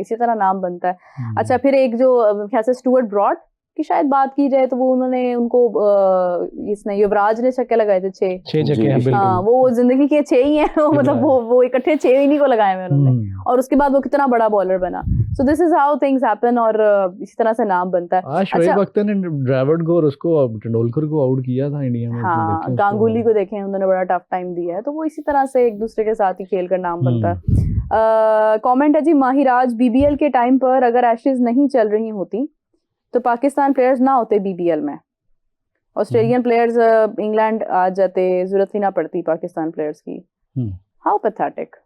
इसी तरह नाम बनता है। अच्छा, फिर एक जो ख्याल से स्टुअर्ट ब्रॉड की शायद बात की जाए तो वो उन्होंने उनको इसने युवराज ने छक्के लगाए थे 6 छक्के हैं, हाँ, वो जिंदगी के 6 ही हैं मतलब वो इकट्ठे 6 इन्हीं को लगाए हुए उन्होंने, और उसके बाद वो कितना बड़ा बॉलर बना। So this is how things happen, और इसी तरह से नाम बनता है।
शोएब अख्तर ने ड्राविड को और उसको तेंदुलकर को आउट किया था इंडिया में।
हाँ, गांगुली को देखें, उन्होंने बड़ा टफ टाइम दिया है, तो वो इसी तरह से एक दूसरे के साथ ही खेल कर नाम बनता है। कमेंट है जी माहिराज, बीबीएल के टाइम पर अगर एशेज नहीं चल रही होती तो पाकिस्तान प्लेयर्स ना होते बीबीएल में, ऑस्ट्रेलियन प्लेयर्स इंग्लैंड आ जाते, जरूरत ही ना पड़ती पाकिस्तान प्लेयर्स की। How pathetic.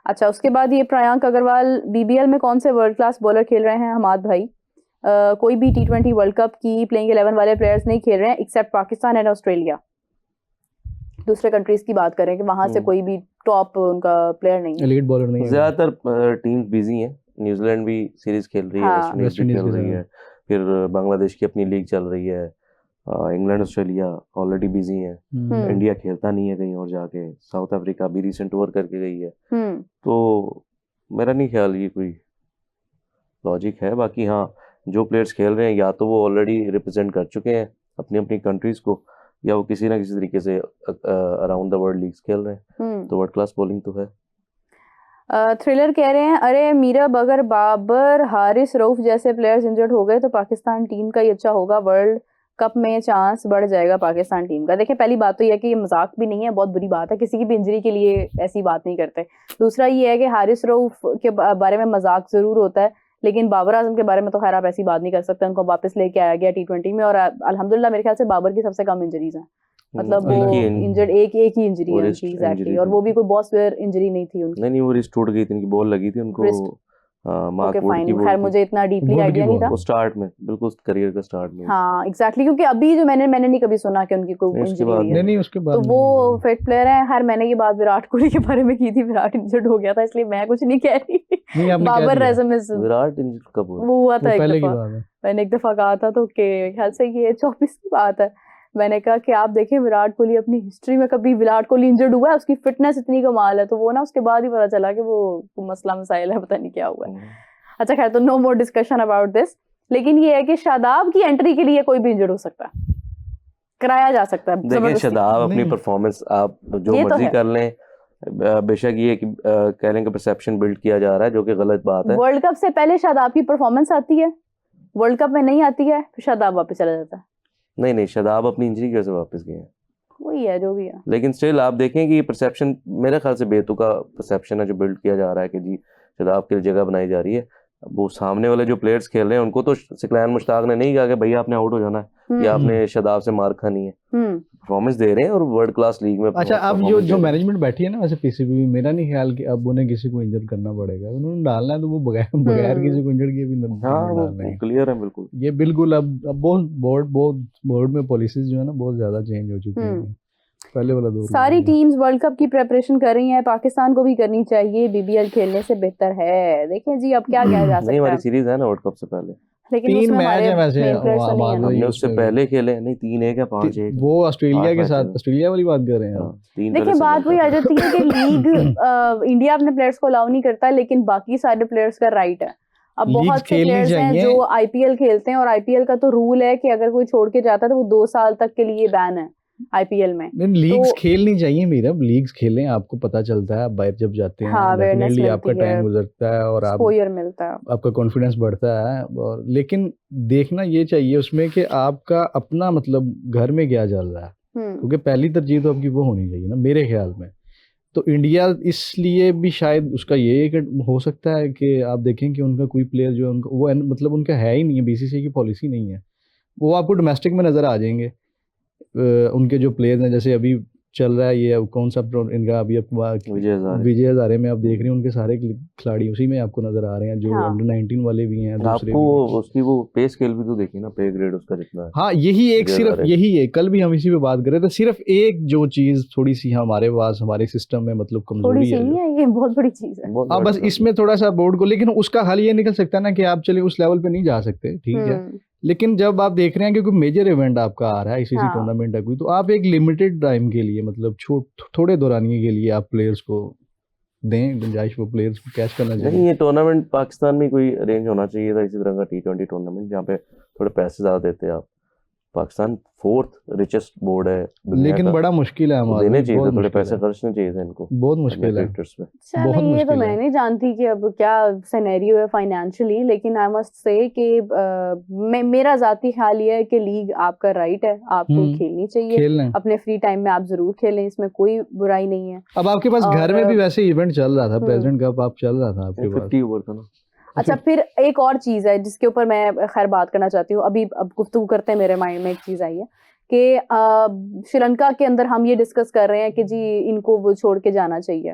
अच्छा, उसके बाद ये प्रियांक अग्रवाल, बीबीएल में कौन से वर्ल्ड क्लास बॉलर खेल रहे हैं हमाद भाई? कोई भी T20 वर्ल्ड कप की प्लेइंग 11 वाले प्लेयर्स नहीं खेल रहे हैं एक्सेप्ट पाकिस्तान एंड ऑस्ट्रेलिया। दूसरे कंट्रीज की बात करें कि वहां से कोई भी टॉप उनका प्लेयर नहीं है,
एलीट बॉलर नहीं है।
ज्यादातर टीम्स बिजी हैं, न्यूजीलैंड भी सीरीज खेल रही है, वेस्ट इंडीज खेल रही है, फिर बांग्लादेश की अपनी लीग चल रही है, इंग्लैंड ऑस्ट्रेलिया ऑलरेडी बिजी है, इंडिया खेलता नहीं है कहीं और जाके, साउथ अफ्रीका भी रिसेंट टूर करके गई है, तो मेरा नहीं ख्याल ये कोई लॉजिक है। बाकी हाँ, जो प्लेयर्स खेल रहे हैं या तो वो ऑलरेडी रिप्रेजेंट कर चुके हैं अपनी अपनी कंट्रीज को, या वो किसी ना किसी तरीके से अराउंड द वर्ल्ड लीग्स खेल रहे हैं, तो वर्ल्ड क्लास बॉलिंग तो है।
थ्रिलर कह रहे हैं, अरे मीरब, अगर बाबर, हारिस रऊफ जैसे प्लेयर्स इंजर्ड हो गए तो पाकिस्तान टीम का ही अच्छा होगा, वर्ल्ड कप में चांस बढ़ जाएगा पाकिस्तान टीम का। देखिए, पहली बात तो यह है कि ये मजाक भी नहीं है, बहुत बुरी बात है, किसी की भी इंजरी के लिए ऐसी बात नहीं करते। दूसरा ये है कि हारिस रऊफ के बारे में मजाक जरूर होता है, लेकिन बाबर आजम के बारे में तो खैर आप ऐसी बात नहीं कर सकते, उनको वापस लेके आया गया T20 में, और अल्हम्दुलिल्लाह मेरे ख्याल से बाबर की सबसे कम इंजरीज हैं, मतलब वो इंजर्ड एक ही इंजरी है उनकी, एग्जैक्टली, और वो भी कोई बहुत सीवियर इंजरी नहीं थी उनकी।
नहीं, वो रिस्ट टूट गई थी, उनकी बॉल लगी थी उनको,
ओके फाइन, खैर मुझे इतना डीपली आइडिया नहीं था,
वो स्टार्ट में, बिल्कुल करियर का स्टार्ट में।
हाँ एग्जैक्टली, क्योंकि अभी जो मैंने नहीं कभी सुना कि उनकी कोई इंजरी हुई है,
नहीं उसके बाद
तो वो फिट प्लेयर है। हर मैंने ये बात विराट कोहली के बारे में की थी, विराट इंजर्ड हो गया था, इसलिए मैं कुछ नहीं कह रही। बाबर
विराट इंजर्ड कब
हुआ था? एक दफा मैंने एक दफा कहा था, तो ख्याल से ये 24 की बात है, मैंने कहा कि आप देखें विराट कोहली अपनी हिस्ट्री में कभी विराट कोहली इंजर्ड हुआ है, उसकी फिटनेस इतनी कमाल है, तो वो ना उसके बाद ही पता चला कि वो मसला मसाइल है, पता नहीं क्या हुआ है। अच्छा खैर, तो no more discussion about this, लेकिन ये है कि शादाब की एंट्री के लिए कोई भी इंजर्ड हो सकता है, कराया जा सकता है।
देखिए, शादाब अपनी परफॉर्मेंस आप जो मर्जी कर लें, बेशक ये कि कह लें कि परसेप्शन बिल्ड किया जा रहा है, जो कि गलत बात है।
वर्ल्ड कप से पहले शादाब की परफॉर्मेंस आती है, वर्ल्ड कप में नहीं आती है, तो शादाब वापस चला जाता है।
नहीं, शादाब अपनी इंजरी की वजह से वापस गए हैं,
वही है जो भी है,
लेकिन स्टिल आप देखें कि ये परसेप्शन मेरे ख्याल से बेतुका परसेप्शन है जो बिल्ड किया जा रहा है कि जी शादाब के लिए जगह बनाई जा रही है। वो सामने वाले जो प्लेयर्स खेल रहे हैं उनको तो सिकलान मुश्ताक ने नहीं कहा कि भैया आपने आउट हो जाना है या आपने शादाब से मार खानी है, परफॉर्मेंस दे रहे हैं और वर्ल्ड क्लास लीग में।
अच्छा, अब जो मैनेजमेंट बैठी है ना वैसे पीसीबी में, मेरा नहीं ख्याल कि अब उन्हें किसी को इंजर करना पड़ेगा, उन्होंने डालना है तो वो बगैर किसी को इंजर किए भी डालना है।
क्लियर है बिल्कुल
ये बिल्कुल। अब बहुत बोर्ड में पॉलिसीज जो है ना बहुत ज्यादा चेंज हो चुकी है। पहले वाला दौर
सारी टीम्स वर्ल्ड कप की प्रिपरेशन कर रही हैं, पाकिस्तान को भी करनी चाहिए, बीबीएल खेलने से बेहतर है। देखें जी अब क्या कहा जा सकता है।
नहीं, हमारी सीरीज है ना वर्ल्ड कप से पहले,
लेकिन
3 मैच है वैसे,
हमने उससे पहले खेले नहीं, 3-1 या 5-1
वो ऑस्ट्रेलिया के साथ, ऑस्ट्रेलिया वाली बात कर रहे हैं।
देखिए बात वही आ जाती है कि लीग इंडिया अपने प्लेयर्स को अलाउ नहीं करता, लेकिन बाकी सारे प्लेयर्स का राइट है। अब बहुत से प्लेयर्स हैं जो आईपीएल खेलते हैं और आईपीएल का तो रूल है कि अगर कोई छोड़ के जाता है तो वो 2 साल तक के लिए बैन है आईपीएल में।
लीग्स खेलनी चाहिए मेरा, लीग्स खेलें, आपको पता चलता है आप बाहर जब जाते हैं, डेफिनेटली आपका टाइम गुजरता है और
एक्सपोजर मिलता है,
आपका कॉन्फिडेंस बढ़ता है। और लेकिन देखना ये चाहिए उसमें कि आपका अपना मतलब घर में क्या चल रहा है, क्योंकि पहली तरजीह तो आपकी वो होनी चाहिए ना मेरे ख्याल में। तो इंडिया इसलिए भी शायद उसका ये हो सकता है कि आप देखें कि उनका कोई प्लेयर जो है उनका वो मतलब उनका है ही नहीं है, बीसीसीआई की पॉलिसी नहीं है, वो आपको डोमेस्टिक में नज़र आ जाएंगे। उनके जो प्लेयर्स हैं, जैसे अभी चल रहा है ये कौन सा इनका अभी विजय हजारे में आप देख रहे हैं, उनके सारे खिलाड़ी उसी में आपको नजर आ रहे हैं, जो अंडर 19 वाले भी हैं, दूसरे
आपको उसकी वो पे स्केल भी तो देखिए ना, पे ग्रेड उसका कितना है।
हाँ, यही एक सिर्फ यही है, कल भी हम इसी पे बात कर रहे थे, सिर्फ एक जो चीज थोड़ी सी हमारे पास हमारे सिस्टम में मतलब कमजोरी है,
ये बहुत बड़ी चीज है।
हाँ, बस इसमें थोड़ा सा बोर्ड को, लेकिन उसका हल ये निकल सकता है ना कि आप चलिए उस लेवल पे नहीं जा सकते, ठीक है, लेकिन जब आप देख रहे हैं कि कोई मेजर इवेंट आपका आ रहा है, आईसीसी टूर्नामेंट है कोई, तो आप एक लिमिटेड टाइम के लिए मतलब थोड़े दौरानिए के लिए आप प्लेयर्स को दें गुंजाइश, वो प्लेयर्स को कैच करना चाहिए।
नहीं, ये टूर्नामेंट पाकिस्तान में कोई अरेंज होना चाहिए था इसी तरह का T20 टूर्नामेंट, जहाँ पे थोड़े पैसे ज्यादा देते हैं आप। पाकिस्तान 4th रिचेस्ट बोर्ड है,
लेकिन बड़ा मुश्किल है हमारे,
देने चाहिए थोड़े पैसे खर्चने चाहिए थे इनको,
बहुत मुश्किल है।
बहुत ये तो मैं नहीं जानती कि अब क्या सिनेरियो है फाइनेंशियली, लेकिन आई मस्ट से कि मेरा जाती ख्याल ये है कि लीग आपका राइट है, आपको खेलनी चाहिए, अपने फ्री टाइम में आप जरूर खेलें, इसमें कोई बुराई नहीं है।
अब आपके पास घर में भी वैसे इवेंट चल रहा था, प्रेसिडेंट कप आप चल रहा था आपके पास,
50 ओवर था ना।
अच्छा, फिर एक और चीज़ है जिसके ऊपर मैं खैर बात करना चाहती हूँ, अभी अब गुफ्तगू करते हैं, मेरे माइंड में एक चीज़ आई है कि श्रीलंका के अंदर हम ये डिस्कस कर रहे हैं कि जी इनको वो छोड़ के जाना चाहिए,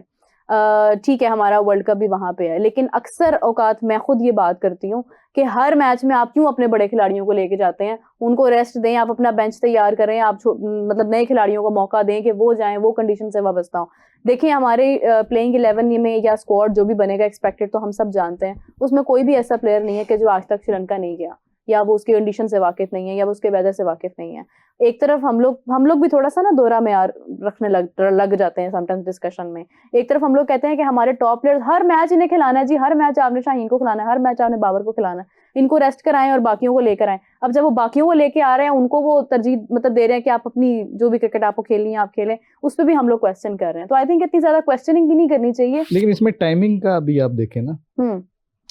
ठीक है, हमारा वर्ल्ड कप भी वहाँ पे है, लेकिन अक्सर औकात मैं खुद ये बात करती हूँ कि हर मैच में आप क्यों अपने बड़े खिलाड़ियों को लेके जाते हैं, उनको रेस्ट दें, आप अपना बेंच तैयार करें, आप मतलब नए खिलाड़ियों को मौका दें कि वो जाएं, वो कंडीशन से वाबस्ता हो। देखिए हमारे प्लेइंग 11 में या स्क्वाड जो भी बनेगा एक्सपेक्टेड तो हम सब जानते हैं, उसमें कोई भी ऐसा प्लेयर नहीं है कि जो आज तक श्रीलंका नहीं गया, या वो उसकी कंडीशन से वाकिफ नहीं है, या वो उसके वेदर से वाकिफ नहीं है। एक तरफ हम लोग भी थोड़ा सा ना दोहरा मेयार रखने लग जाते हैं समटाइम्स डिस्कशन में। एक तरफ हम लोग कहते हैं कि हमारे टॉप प्लेयर्स हर मैच इन्हें खिलाना है जी, हर मैच आपने शाहीन को खिलाना है, हर मैच आपने बाबर को खिलाना है, इनको रेस्ट कराएं और बाकियों को लेकर आएं। अब जब वो बाकियों को लेके आ रहे हैं, उनको वो तरजीह मतलब दे रहे हैं कि आप अपनी जो भी क्रिकेट आपको खेलनी है आप खेलें, उस पर भी हम लोग क्वेश्चन कर रहे हैं। तो आई थिंक इतनी ज्यादा क्वेश्चनिंग भी नहीं करनी चाहिए।
लेकिन इसमें टाइमिंग का भी आप देखें ना,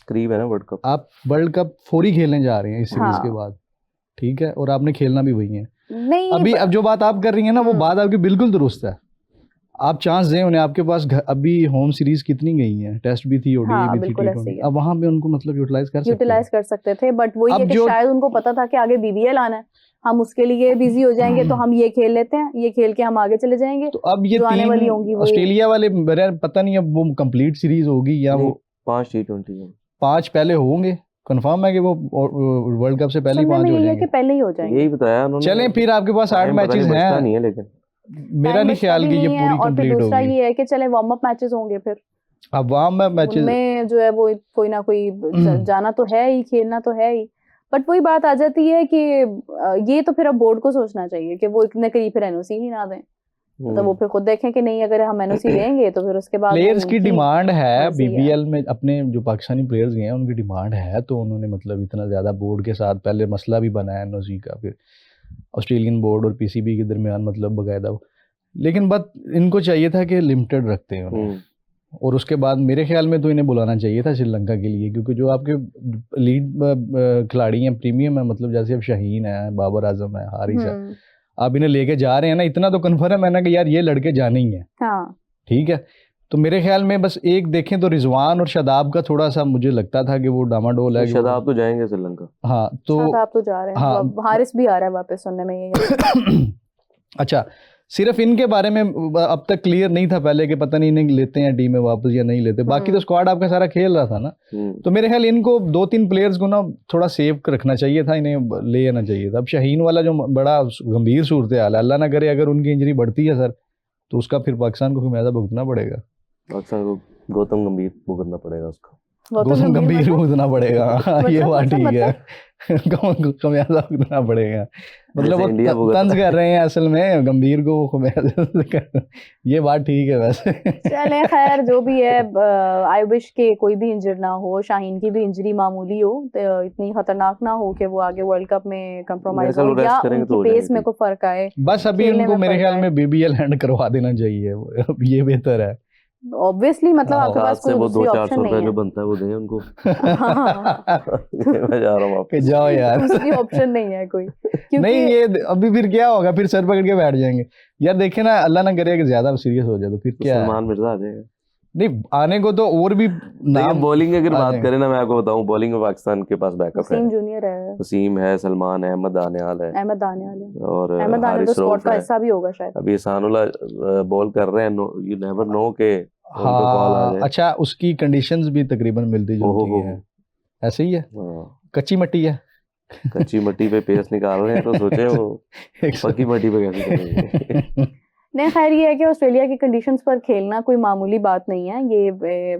करीब है ना वर्ल्ड कप, आप
वर्ल्ड कप 4 ही खेलने जा रहे हैं इस सीरीज के बाद, ठीक है, और आपने खेलना भी वही है।
नहीं,
अभी अब जो बात आप कर रही हैं ना, वो बात आपकी बिल्कुल दुरुस्त है, आप चांस दें उन्हें, आपके पास अभी होम सीरीज कितनी गई हैं, टेस्ट भी थी, ओडीआई भी थी, T20, अब वहां पे उनको मतलब यूटिलाइज कर सकते थे, बट वही है कि शायद उनको पता था कि आगे बीबीएल आना है, हम उसके लिए बिजी हो जाएंगे, तो हम ये खेल लेते हैं, ये खेल के हम आगे चले जाएंगे। तो अब ये आने वाली होंगी ऑस्ट्रेलिया वाले, पता नहीं अब वो कंप्लीट सीरीज होगी या वो
5 T20
5 पहले होंगे, कंफर्म है कि वो वर्ल्ड कप से पहले ही 5 हो जाएंगे,
पहले ही हो जाएंगे,
यही बताया उन्होंने।
चलें फिर आपके पास 8 मैचेस हैं,
नहीं है, लेकिन
मेरा नहीं ख्याल कि ये पूरी कंप्लीट होगी।
दूसरा ये है कि चले वार्म अप मैचेस होंगे, फिर
अब वार्म अप मैचेस
में जो है वो कोई ना कोई जाना तो है ही, खेलना तो है ही, बट वही बात आ जाती है कि ये तो फिर अब बोर्ड को सोचना चाहिए कि वो इतने करीब फिर एनओसी ही ना दें, तो वो फिर खुद देखें कि नहीं, अगर हम एनओसी लेंगे तो फिर उसके बाद
प्लेयर्स की डिमांड है, बीबीएल में अपने जो पाकिस्तानी प्लेयर्स गए हैं उनकी डिमांड है, तो उन्होंने मतलब इतना ज्यादा बोर्ड के साथ पहले मसला भी बनाया एनओसी का, फिर ऑस्ट्रेलियन बोर्ड और पीसीबी के दरमियान मतलब बकायदा, लेकिन बात इनको चाहिए था कि लिमिटेड रखते हैं उन्हें, और उसके बाद मेरे ख्याल में तो इन्हें बुलाना चाहिए था श्रीलंका के लिए, क्योंकि जो आपके लीड खिलाड़ी हैं, प्रीमियम है, मतलब जैसे अब शाहीन है, बाबर आजम है, हारिस है, आप इन्हें लेके जा रहे हैं ना, इतना तो कन्फर्म है ना कि यार ये लड़के जाने ही हैं, ठीक है, तो मेरे ख्याल में बस एक देखें तो रिजवान और शादाब का थोड़ा सा मुझे लगता था कि वो डामाडोल है।
शादाब तो जाएंगे श्रीलंका।
हाँ तो
शादाब तो जा रहे हैं।
हाँ,
हारिस भी आ रहा है वापस, सुनने में ये।
अच्छा, सिर्फ इनके बारे में अब तक क्लियर नहीं था पहले कि पता नहीं इन्हें लेते हैं टीम में वापस या नहीं लेते, बाकी तो स्क्वाड आपका सारा खेल रहा था ना। तो मेरे ख्याल इनको 2-3 प्लेयर्स को ना थोड़ा सेव रखना चाहिए था, इन्हें ले आना चाहिए था। अब शाहीन वाला जो बड़ा गंभीर सूरत हाल है, अल्लाह ना करे अगर उनकी इंजरी बढ़ती है सर, तो उसका फिर पाकिस्तान को खमियाजा भुगतना पड़ेगा।
पाकिस्तान को गौतम गंभीर भुगतना पड़ेगा उसका।
गौतम गंभीर भुगतना पड़ेगा। ये बात ठीक है, खमियाजा भुगतना पड़ेगा। मतलब वो तंज कर रहे हैं असल में गंभीर को खमियाजा। ये बात ठीक है वैसे।
चले खैर जो भी है, आई विश के कोई भी इंजर ना हो, शाहीन की भी इंजरी मामूली हो, तो इतनी खतरनाक ना हो कि वो आगे वर्ल्ड कप में कंप्रोमाइज हो या उनकी पेस में कोई फर्क आए।
बस अभी उनको मेरे ख्याल में BBL हैंड करवा देना चाहिए, ये बेहतर है।
ऑब्वियसली मतलब आपके पास कोई दूसरी
200-400
ऑप्शन नहीं
रुपए
है।
जो बनता है वो दें उनको। मैं जा रहा हूँ
कि जाओ यार,
दूसरी ऑप्शन नहीं है कोई।
नहीं ये अभी फिर क्या होगा, फिर सर पकड़ के बैठ जाएंगे यार। देखे ना, अल्लाह ना करे कि ज्यादा सीरियस हो जाए तो फिर क्या।
सलमान मिर्जा आ जाएगा।
नहीं आने को तो और भी नाम।
बॉलिंग अगर बात करें ना, मैं आपको बताऊं, बॉलिंग में पाकिस्तान के पास बैकअप है।
वसीम जूनियर है,
वसीम है, सलमान है, अहमद दानियाल है,
और अहमद दानियाल तो स्क्वाड का हिस्सा भी होगा शायद।
अभी सानुल्लाह बॉल कर रहे हैं, यू नेवर नो के
हाँ। अच्छा, उसकी कंडीशंस भी तकरीबन मिलती जुलती है, ऐसे ही है। कच्ची मट्टी है,
कच्ची मट्टी पे पेस निकाल रहे हैं तो सोचे वो पक्की मट्टी पे कैसे करेंगे।
नहीं खैर ये है कि ऑस्ट्रेलिया की कंडीशंस पर खेलना कोई मामूली बात नहीं है। ये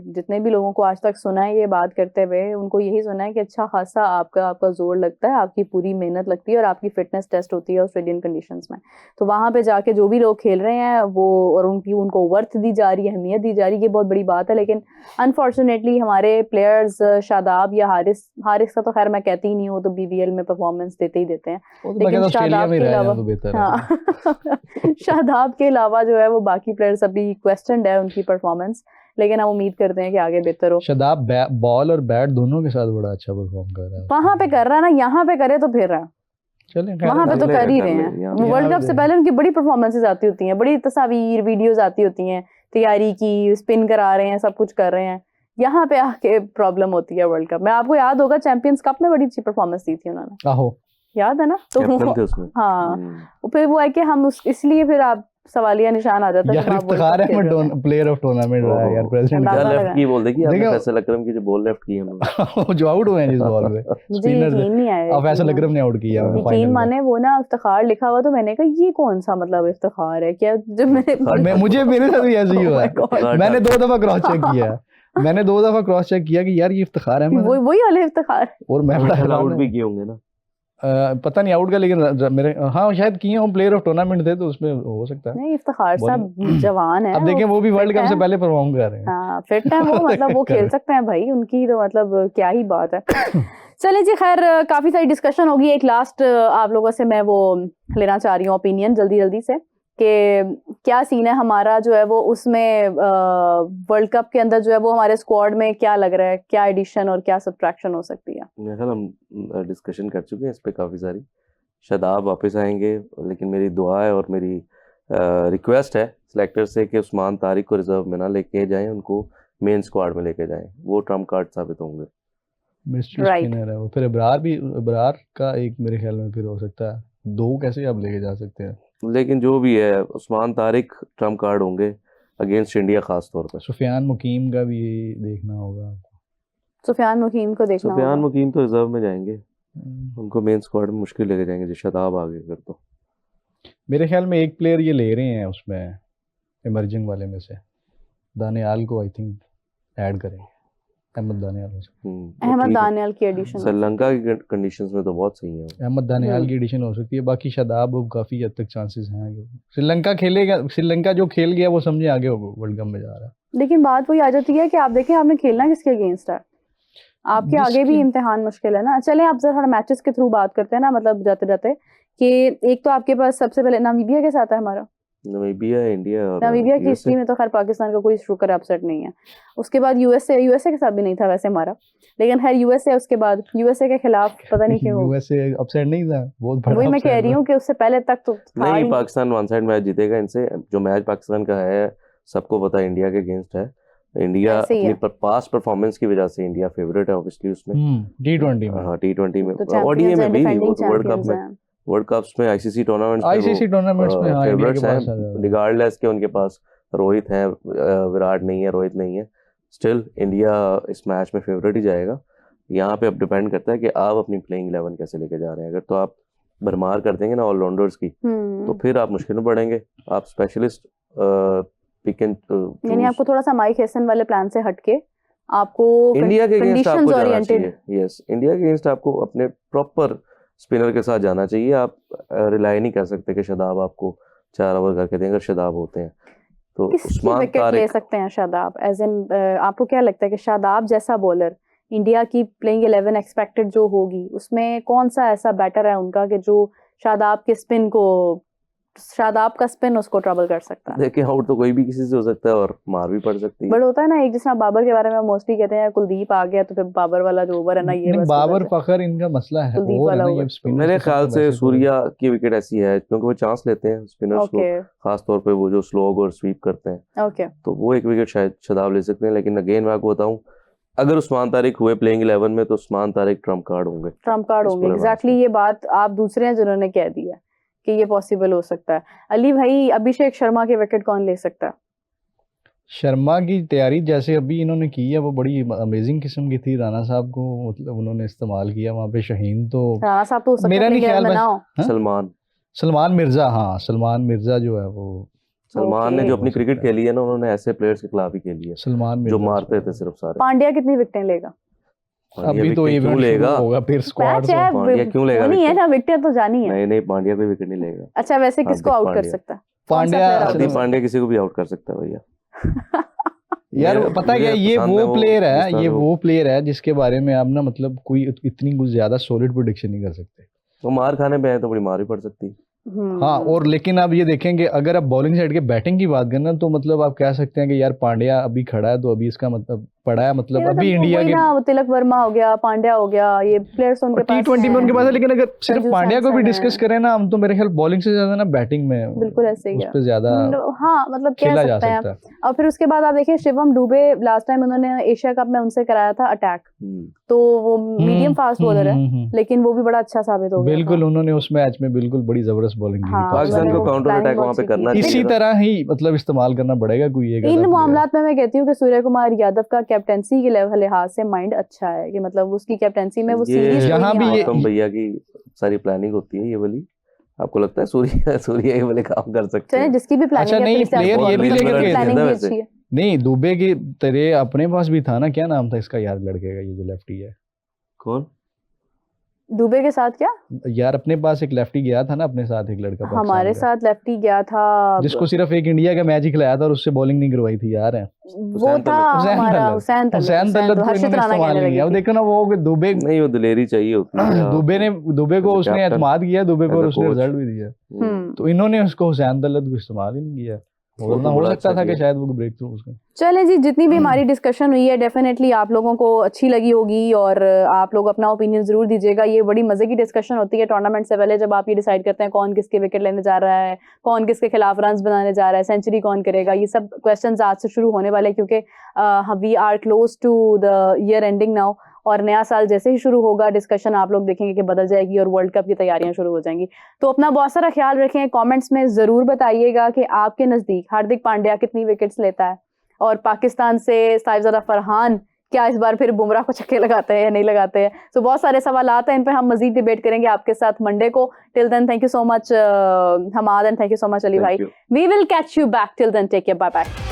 जितने भी लोगों को आज तक सुना है ये बात करते हुए, उनको यही सुना है कि अच्छा खासा आपका जोर लगता है, आपकी पूरी मेहनत लगती है और आपकी फिटनेस टेस्ट होती है ऑस्ट्रेलियन कंडीशंस में। तो वहाँ पे जाके जो भी लोग खेल रहे हैं वो, और उनको वर्थ दी जा रही है, अहमियत दी जा रही है, ये बहुत बड़ी बात है। लेकिन अनफॉर्चुनेटली हमारे प्लेयर्स शादाब या हारिस का तो खैर मैं कहती ही नहीं हूँ, तो BBL में परफॉर्मेंस देते ही देते हैं। लेकिन शादाब के अलावा शादाब के अलावा जो है वो बाकी प्लेयर्स अभी क्वेश्चनड है उनकी परफॉर्मेंस, लेकिन हम उम्मीद करते हैं कि आगे बेहतर हो।
शादाब बॉल और बैट दोनों के साथ बड़ा अच्छा परफॉर्म कर रहा है।
वहां पे कर रहा है ना, यहाँ पे करे तो फिर वहां पे तो कर ही रहे हैं। वर्ल्ड कप से पहले उनकी बड़ी परफॉर्मेंसेस आती होती हैं, बड़ी तस्वीर वीडियोस आती होती हैं तैयारी की, स्पिन करा रहे हैं, सब कुछ कर रहे हैं। यहाँ पे आके प्रॉब्लम होती है वर्ल्ड कप में। आपको याद होगा चैंपियंस कप में बड़ी अच्छी परफॉर्मेंस दी थी उन्होंने,
आहो
याद है ना। तो हाँ फिर वो है कि हम इसलिए फिर आप सवालिया निशान आ जाता है।
यार इफ्तिखार है मैं प्लेयर ऑफ टूर्नामेंट रहा है यार, प्रेसिडेंट
क्या लेफ्ट की बोल देखी आपने, फैसल अकरम की जो बॉल लेफ्ट की हम
जो आउट हुए हैं जिस बॉल पे,
मुझे यकीन नहीं आया।
अब फैसल अकरम ने आउट किया
यकीन माने वो ना इफ्तिखार लिखा हुआ, तो मैंने कहा ये कौन सा मतलब इफ्तिखार है क्या, जब मैंने
मुझे मेरे साथ भी ऐसे ही हुआ है। मैंने 2 दफा क्रॉस चेक किया कि यार ये इफ्तिखार है,
वही वाले इफ्तिखार।
और मैं बड़ा आउट भी किए होंगे ना,
पता नहीं आउट का, लेकिन मेरे हाँ शायद किए हों, प्लेयर ऑफ टूर्नामेंट थे तो उसमें हो सकता है।
नहीं इफ्तिखार साहब जवान है,
अब देखें वो भी वर्ल्ड कप से पहले परफॉर्म कर रहे हैं।
हाँ फिट है वो, मतलब वो खेल सकते हैं भाई, उनकी तो मतलब क्या ही बात है। चलिए जी खैर, काफी सारी डिस्कशन होगी। एक लास्ट आप लोगों से मैं वो लेना चाह रही हूँ ओपिनियन जल्दी से, कि क्या सीन है हमारा जो है वो उसमें वर्ल्ड कप के अंदर जो है वो हमारे स्क्वाड में क्या लग रहा है, क्या एडिशन और क्या सब्ट्रैक्शन हो सकती है।
मेरे ख्याल हम डिस्कशन कर चुके हैं इस पे काफ़ी सारी। शादाब वापस आएंगे, लेकिन मेरी दुआ है और मेरी रिक्वेस्ट है सिलेक्टर से कि उस्मान तारिक को रिजर्व में ना लेके जाएं, उनको मेन स्क्वाड में लेके जाएं, वो ट्रम्प कार्ड साबित होंगे।
मिस्ट्री स्पिनर है वो। फिर इब्रार का एक मेरे ख्याल में फिर हो सकता है, 2 कैसे आप लेके जा सकते हैं।
लेकिन जो भी है, उस्मान तारिक ट्रम्प कार्ड होंगे अगेंस्ट इंडिया खास तौर पर।
सुफियान मुकीम का भी देखना होगा।
सुफियान मुकीम
तो रिजर्व में जाएंगे, उनको मेन स्क्वाड में मुश्किल लेके जाएंगे जो शादाब आगे कर। तो
मेरे ख्याल में एक प्लेयर ये ले रहे हैं उसमें इमर्जिंग वाले में से, दानियाल को आई थिंक ऐड करेंगे। अहमद दानियाल की एडिशन
श्रीलंका की कंडीशंस में तो बहुत सही है।
अहमद दानियाल की एडिशन हो सकती है। बाकी शादाब काफी हद तक चांसेस हैं। श्रीलंका खेलेगा, श्रीलंका जो खेल गया वो समझे आगे वर्ल्ड कप में जा रहा है।
लेकिन बात वही आ जाती है कि आप देखें आपने खेलना किसके अगेंस्ट है, आपके आगे भी इम्तिहान मुश्किल है ना। चलें आप जरा मैचेस के थ्रू बात करते हैं ना, मतलब जाते जाते कि एक तो आपके पास सबसे पहले नामीबिया के साथ है हमारा,
नामीबिया, इंडिया और
नामीबिया की हिस्ट्री में तो खैर पाकिस्तान का कोई शुक्र अपसेट नहीं है। उसके बाद यूएसए के साथ भी नहीं था वैसे हमारा, लेकिन खैर यूएसए, उसके बाद यूएसए के खिलाफ पता नहीं क्यों
यूएसए अपसेट नहीं था, बहुत बड़ा।
वही मैं कह रही हूँ कि उससे पहले तक तो
नहीं, पाकिस्तान वन साइड मैच जीतेगा इनसे। जो मैच पाकिस्तान का है सबको पता है इंडिया के अगेंस्ट है। इंडिया अपनी पास्ट परफॉर्मेंस की वजह से इंडिया फेवरेट है ऑब्वियसली उसमें, T20 में। हाँ, T20 में, ओडीआई में भी, वो तो वर्ल्ड कप्स में आईसीसी टूर्नामेंट्स में फेवरेट्स हैं, रिगार्डलेस के उनके पास रोहित है, विराट नहीं है, रोहित नहीं है, स्टिल इंडिया इस मैच में फेवरेट ही जाएगा। यहाँ पे अब डिपेंड करता है कि आप अपनी प्लेइंग 11 कैसे लेके जा रहे हैं। अगर तो आप भरमार कर देंगे ना ऑलराउंडर्स की, तो फिर आप मुश्किल में पड़ेंगे। आप स्पेशलिस्ट पिक एंड
यानी आपको थोड़ा सा माइक हेसन वाले प्लान से हटके आपको
इंडिया के अगेंस्ट आपको जाना चाहिए। यस, इंडिया के अगेंस्ट आपको अपने प्रॉपर स्पिनर के साथ जाना चाहिए। आप रिलाई नहीं कर सकते कि शादाब आपको 4 ओवर करके देंगे। अगर शादाब होते हैं तो उस्मान तारिक
ले सकते हैं। शादाब एज इन आपको क्या लगता है कि शादाब जैसा बॉलर इंडिया की प्लेइंग 11 एक्सपेक्टेड जो होगी उसमें कौन सा ऐसा बैटर है उनका कि जो शादाब का स्पिन उसको ट्रबल कर सकता है?
देखिए, आउट तो कोई भी किसी से हो सकता है और मार भी पड़ सकती है।
बट होता है ना, एक जिसना बाबर के बारे में मोस्टली कहते हैं कुलदीप आ गया तो फिर बाबर वाला जो ओवर है ना, ये
बाबर फखर इनका मसला है।
मेरे ख्याल से सूर्या की विकेट ऐसी है क्योंकि वो चांस लेते हैं स्पिनर्स को, खास तौर पे वो जो स्लोग और स्वीप करते हैं, तो वो एक विकेट शायद शादाब ले सकते हैं। लेकिन अगेन मैं आपको बताऊं, अगर उस्मान तारिक हुए प्लेइंग 11 में तो उस्मान तारिक ट्रम्प कार्ड होंगे।
एग्जैक्टली, ये बात आप दूसरे हैं जिन्होंने कह दिया कि ये पॉसिबल हो सकता है। अली भाई, अभिषेक शर्मा के विकेट कौन ले सकता है?
शर्मा की तैयारी जैसे अभी इन्होंने की है वो बड़ी अमेजिंग किस्म की थी। राणा साहब को मतलब उन्होंने इस्तेमाल किया वहाँ पे। शाहीन तो
राणा साहब तो
मेरा नहीं ख्याल,
सलमान मिर्जा,
हाँ सलमान मिर्जा जो है वो,
सलमान ने जो अपनी क्रिकेट खेली है ना, उन्होंने ऐसे प्लेयर्स के खिलाफ ही खेली है
सलमान
जो मारते थे सिर्फ सारे।
पांड्या कितनी विकेटें लेगा?
अभी तो
क्यों लेगा
होगा फिर स्क्वाड से।
पांड्या क्यों लेगा?
नहीं है ना, विकेट तो जानी है।
नहीं, पांड्या कोई विकेट नहीं लेगा।
अच्छा, वैसे किसको आउट कर सकता है?
पांड्या किसी को भी आउट कर सकता है भैया।
यार पता क्या, ये वो प्लेयर है जिसके बारे में आप ना मतलब कोई इतनी कुछ ज्यादा सॉलिड प्रेडिक्शन नहीं कर सकते।
तो मार खाने पे है तो बड़ी मार भी पड़ सकती है।
हाँ, और लेकिन आप ये देखेंगे अगर आप बॉलिंग साइड के बैटिंग की बात करना तो मतलब आप कह सकते हैं कि यार पांड्या अभी खड़ा है तो अभी इसका मतलब पड़ा है, मतलब अभी इंडिया के
तिलक वर्मा हो गया, पांड्या हो गया, ये प्लेयर्स उनके पास
T20 में उनके पास है। लेकिन अगर सिर्फ पांड्या को भी डिस्कस करें ना हम, तो मेरे ख्याल बॉलिंग से ज्यादा ना बैटिंग में
बिल्कुल ऐसे ही
उस पे ज्यादा
हाँ मतलब कह सकते हैं। और फिर उसके बाद आप देखिए शिवम दुबे, लास्ट टाइम उन्होंने एशिया कप में उनसे कराया था अटैक, तो वो मीडियम फास्ट बॉलर है लेकिन वो भी बड़ा अच्छा साबित हो गया।
बिल्कुल, उन्होंने उस मैच में बिल्कुल बड़ी जबरदस्त बॉलिंग की।
पाकिस्तान को काउंटर अटैक वहां पे करना चाहिए।
इसी तरह ही मतलब इस्तेमाल करना पड़ेगा कोई एक।
इन मामलात में मैं कहती हूँ कि सूर्य कुमार यादव का कैप्टेंसी के लिहाज से माइंड अच्छा है कि मतलब उसकी कैप्टेंसी में वो सीरीज
जहां भी ये
भैया की सारी प्लानिंग होती है ये वाली, आपको लगता है सूर्य ये वाले काम कर सकते हैं?
जिसकी भी प्लानिंग
अच्छा नहीं, प्लेयर ये भी लेकर
गए
नहीं, दुबे के तेरे अपने पास भी था ना, क्या नाम था इसका यार लड़के का, ये जो लेफ्टी है?
कौन?
दुबे के साथ क्या
यार, अपने पास एक लेफ्टी गया था ना अपने साथ, एक लड़का
हमारे साथ लेफ्टी गया था
जिसको सिर्फ एक इंडिया का मैच ही खिलाया था और उससे बॉलिंग नहीं करवाई थी यार।
वो था हमारा हुसैन तलत को
इस्तेमाल नहीं किया। अब देखो ना वो दुबे
नहीं, वो दिलेरी चाहिए होती है।
दुबे को उसने एतमाद किया, दुबे को उसने रिजल्ट भी दिया, तो इन्होंने उसको हुसैन तलत को इस्तेमाल ही नहीं किया। हो सकता था कि शायद वो ब्रेक थ्रू उसका।
चलें जी, जितनी भी हमारी डिस्कशन हुई है डेफिनेटली आप लोगों को अच्छी लगी होगी और आप लोग अपना ओपिनियन जरूर दीजिएगा। ये बड़ी मजे की डिस्कशन होती है टूर्नामेंट से पहले, जब आप ये डिसाइड करते हैं कौन किसके विकेट लेने जा रहा है, कौन किसके खिलाफ रन्स बनाने जा रहा है, सेंचुरी कौन करेगा। ये सब क्वेश्चंस आज से शुरू होने वाले क्योंकि we are close to the year ending now और नया साल जैसे ही शुरू होगा डिस्कशन आप लोग देखेंगे कि बदल जाएगी और वर्ल्ड कप की तैयारियां शुरू हो जाएंगी। तो अपना बहुत सारा ख्याल रखें, कमेंट्स में जरूर बताइएगा कि आपके नजदीक हार्दिक पांड्या कितनी विकेट्स लेता है और पाकिस्तान से साहिबजादा फरहान क्या इस बार फिर बुमराह को छक्के लगाते हैं या नहीं लगाते हैं। तो बहुत सारे सवाल आते हैं, इन पे हम मजीद डिबेट करेंगे आपके साथ मंडे को। Till then thank you so much Hamad and thank you so much Ali भाई। We will catch you back. Till then take care, bye bye.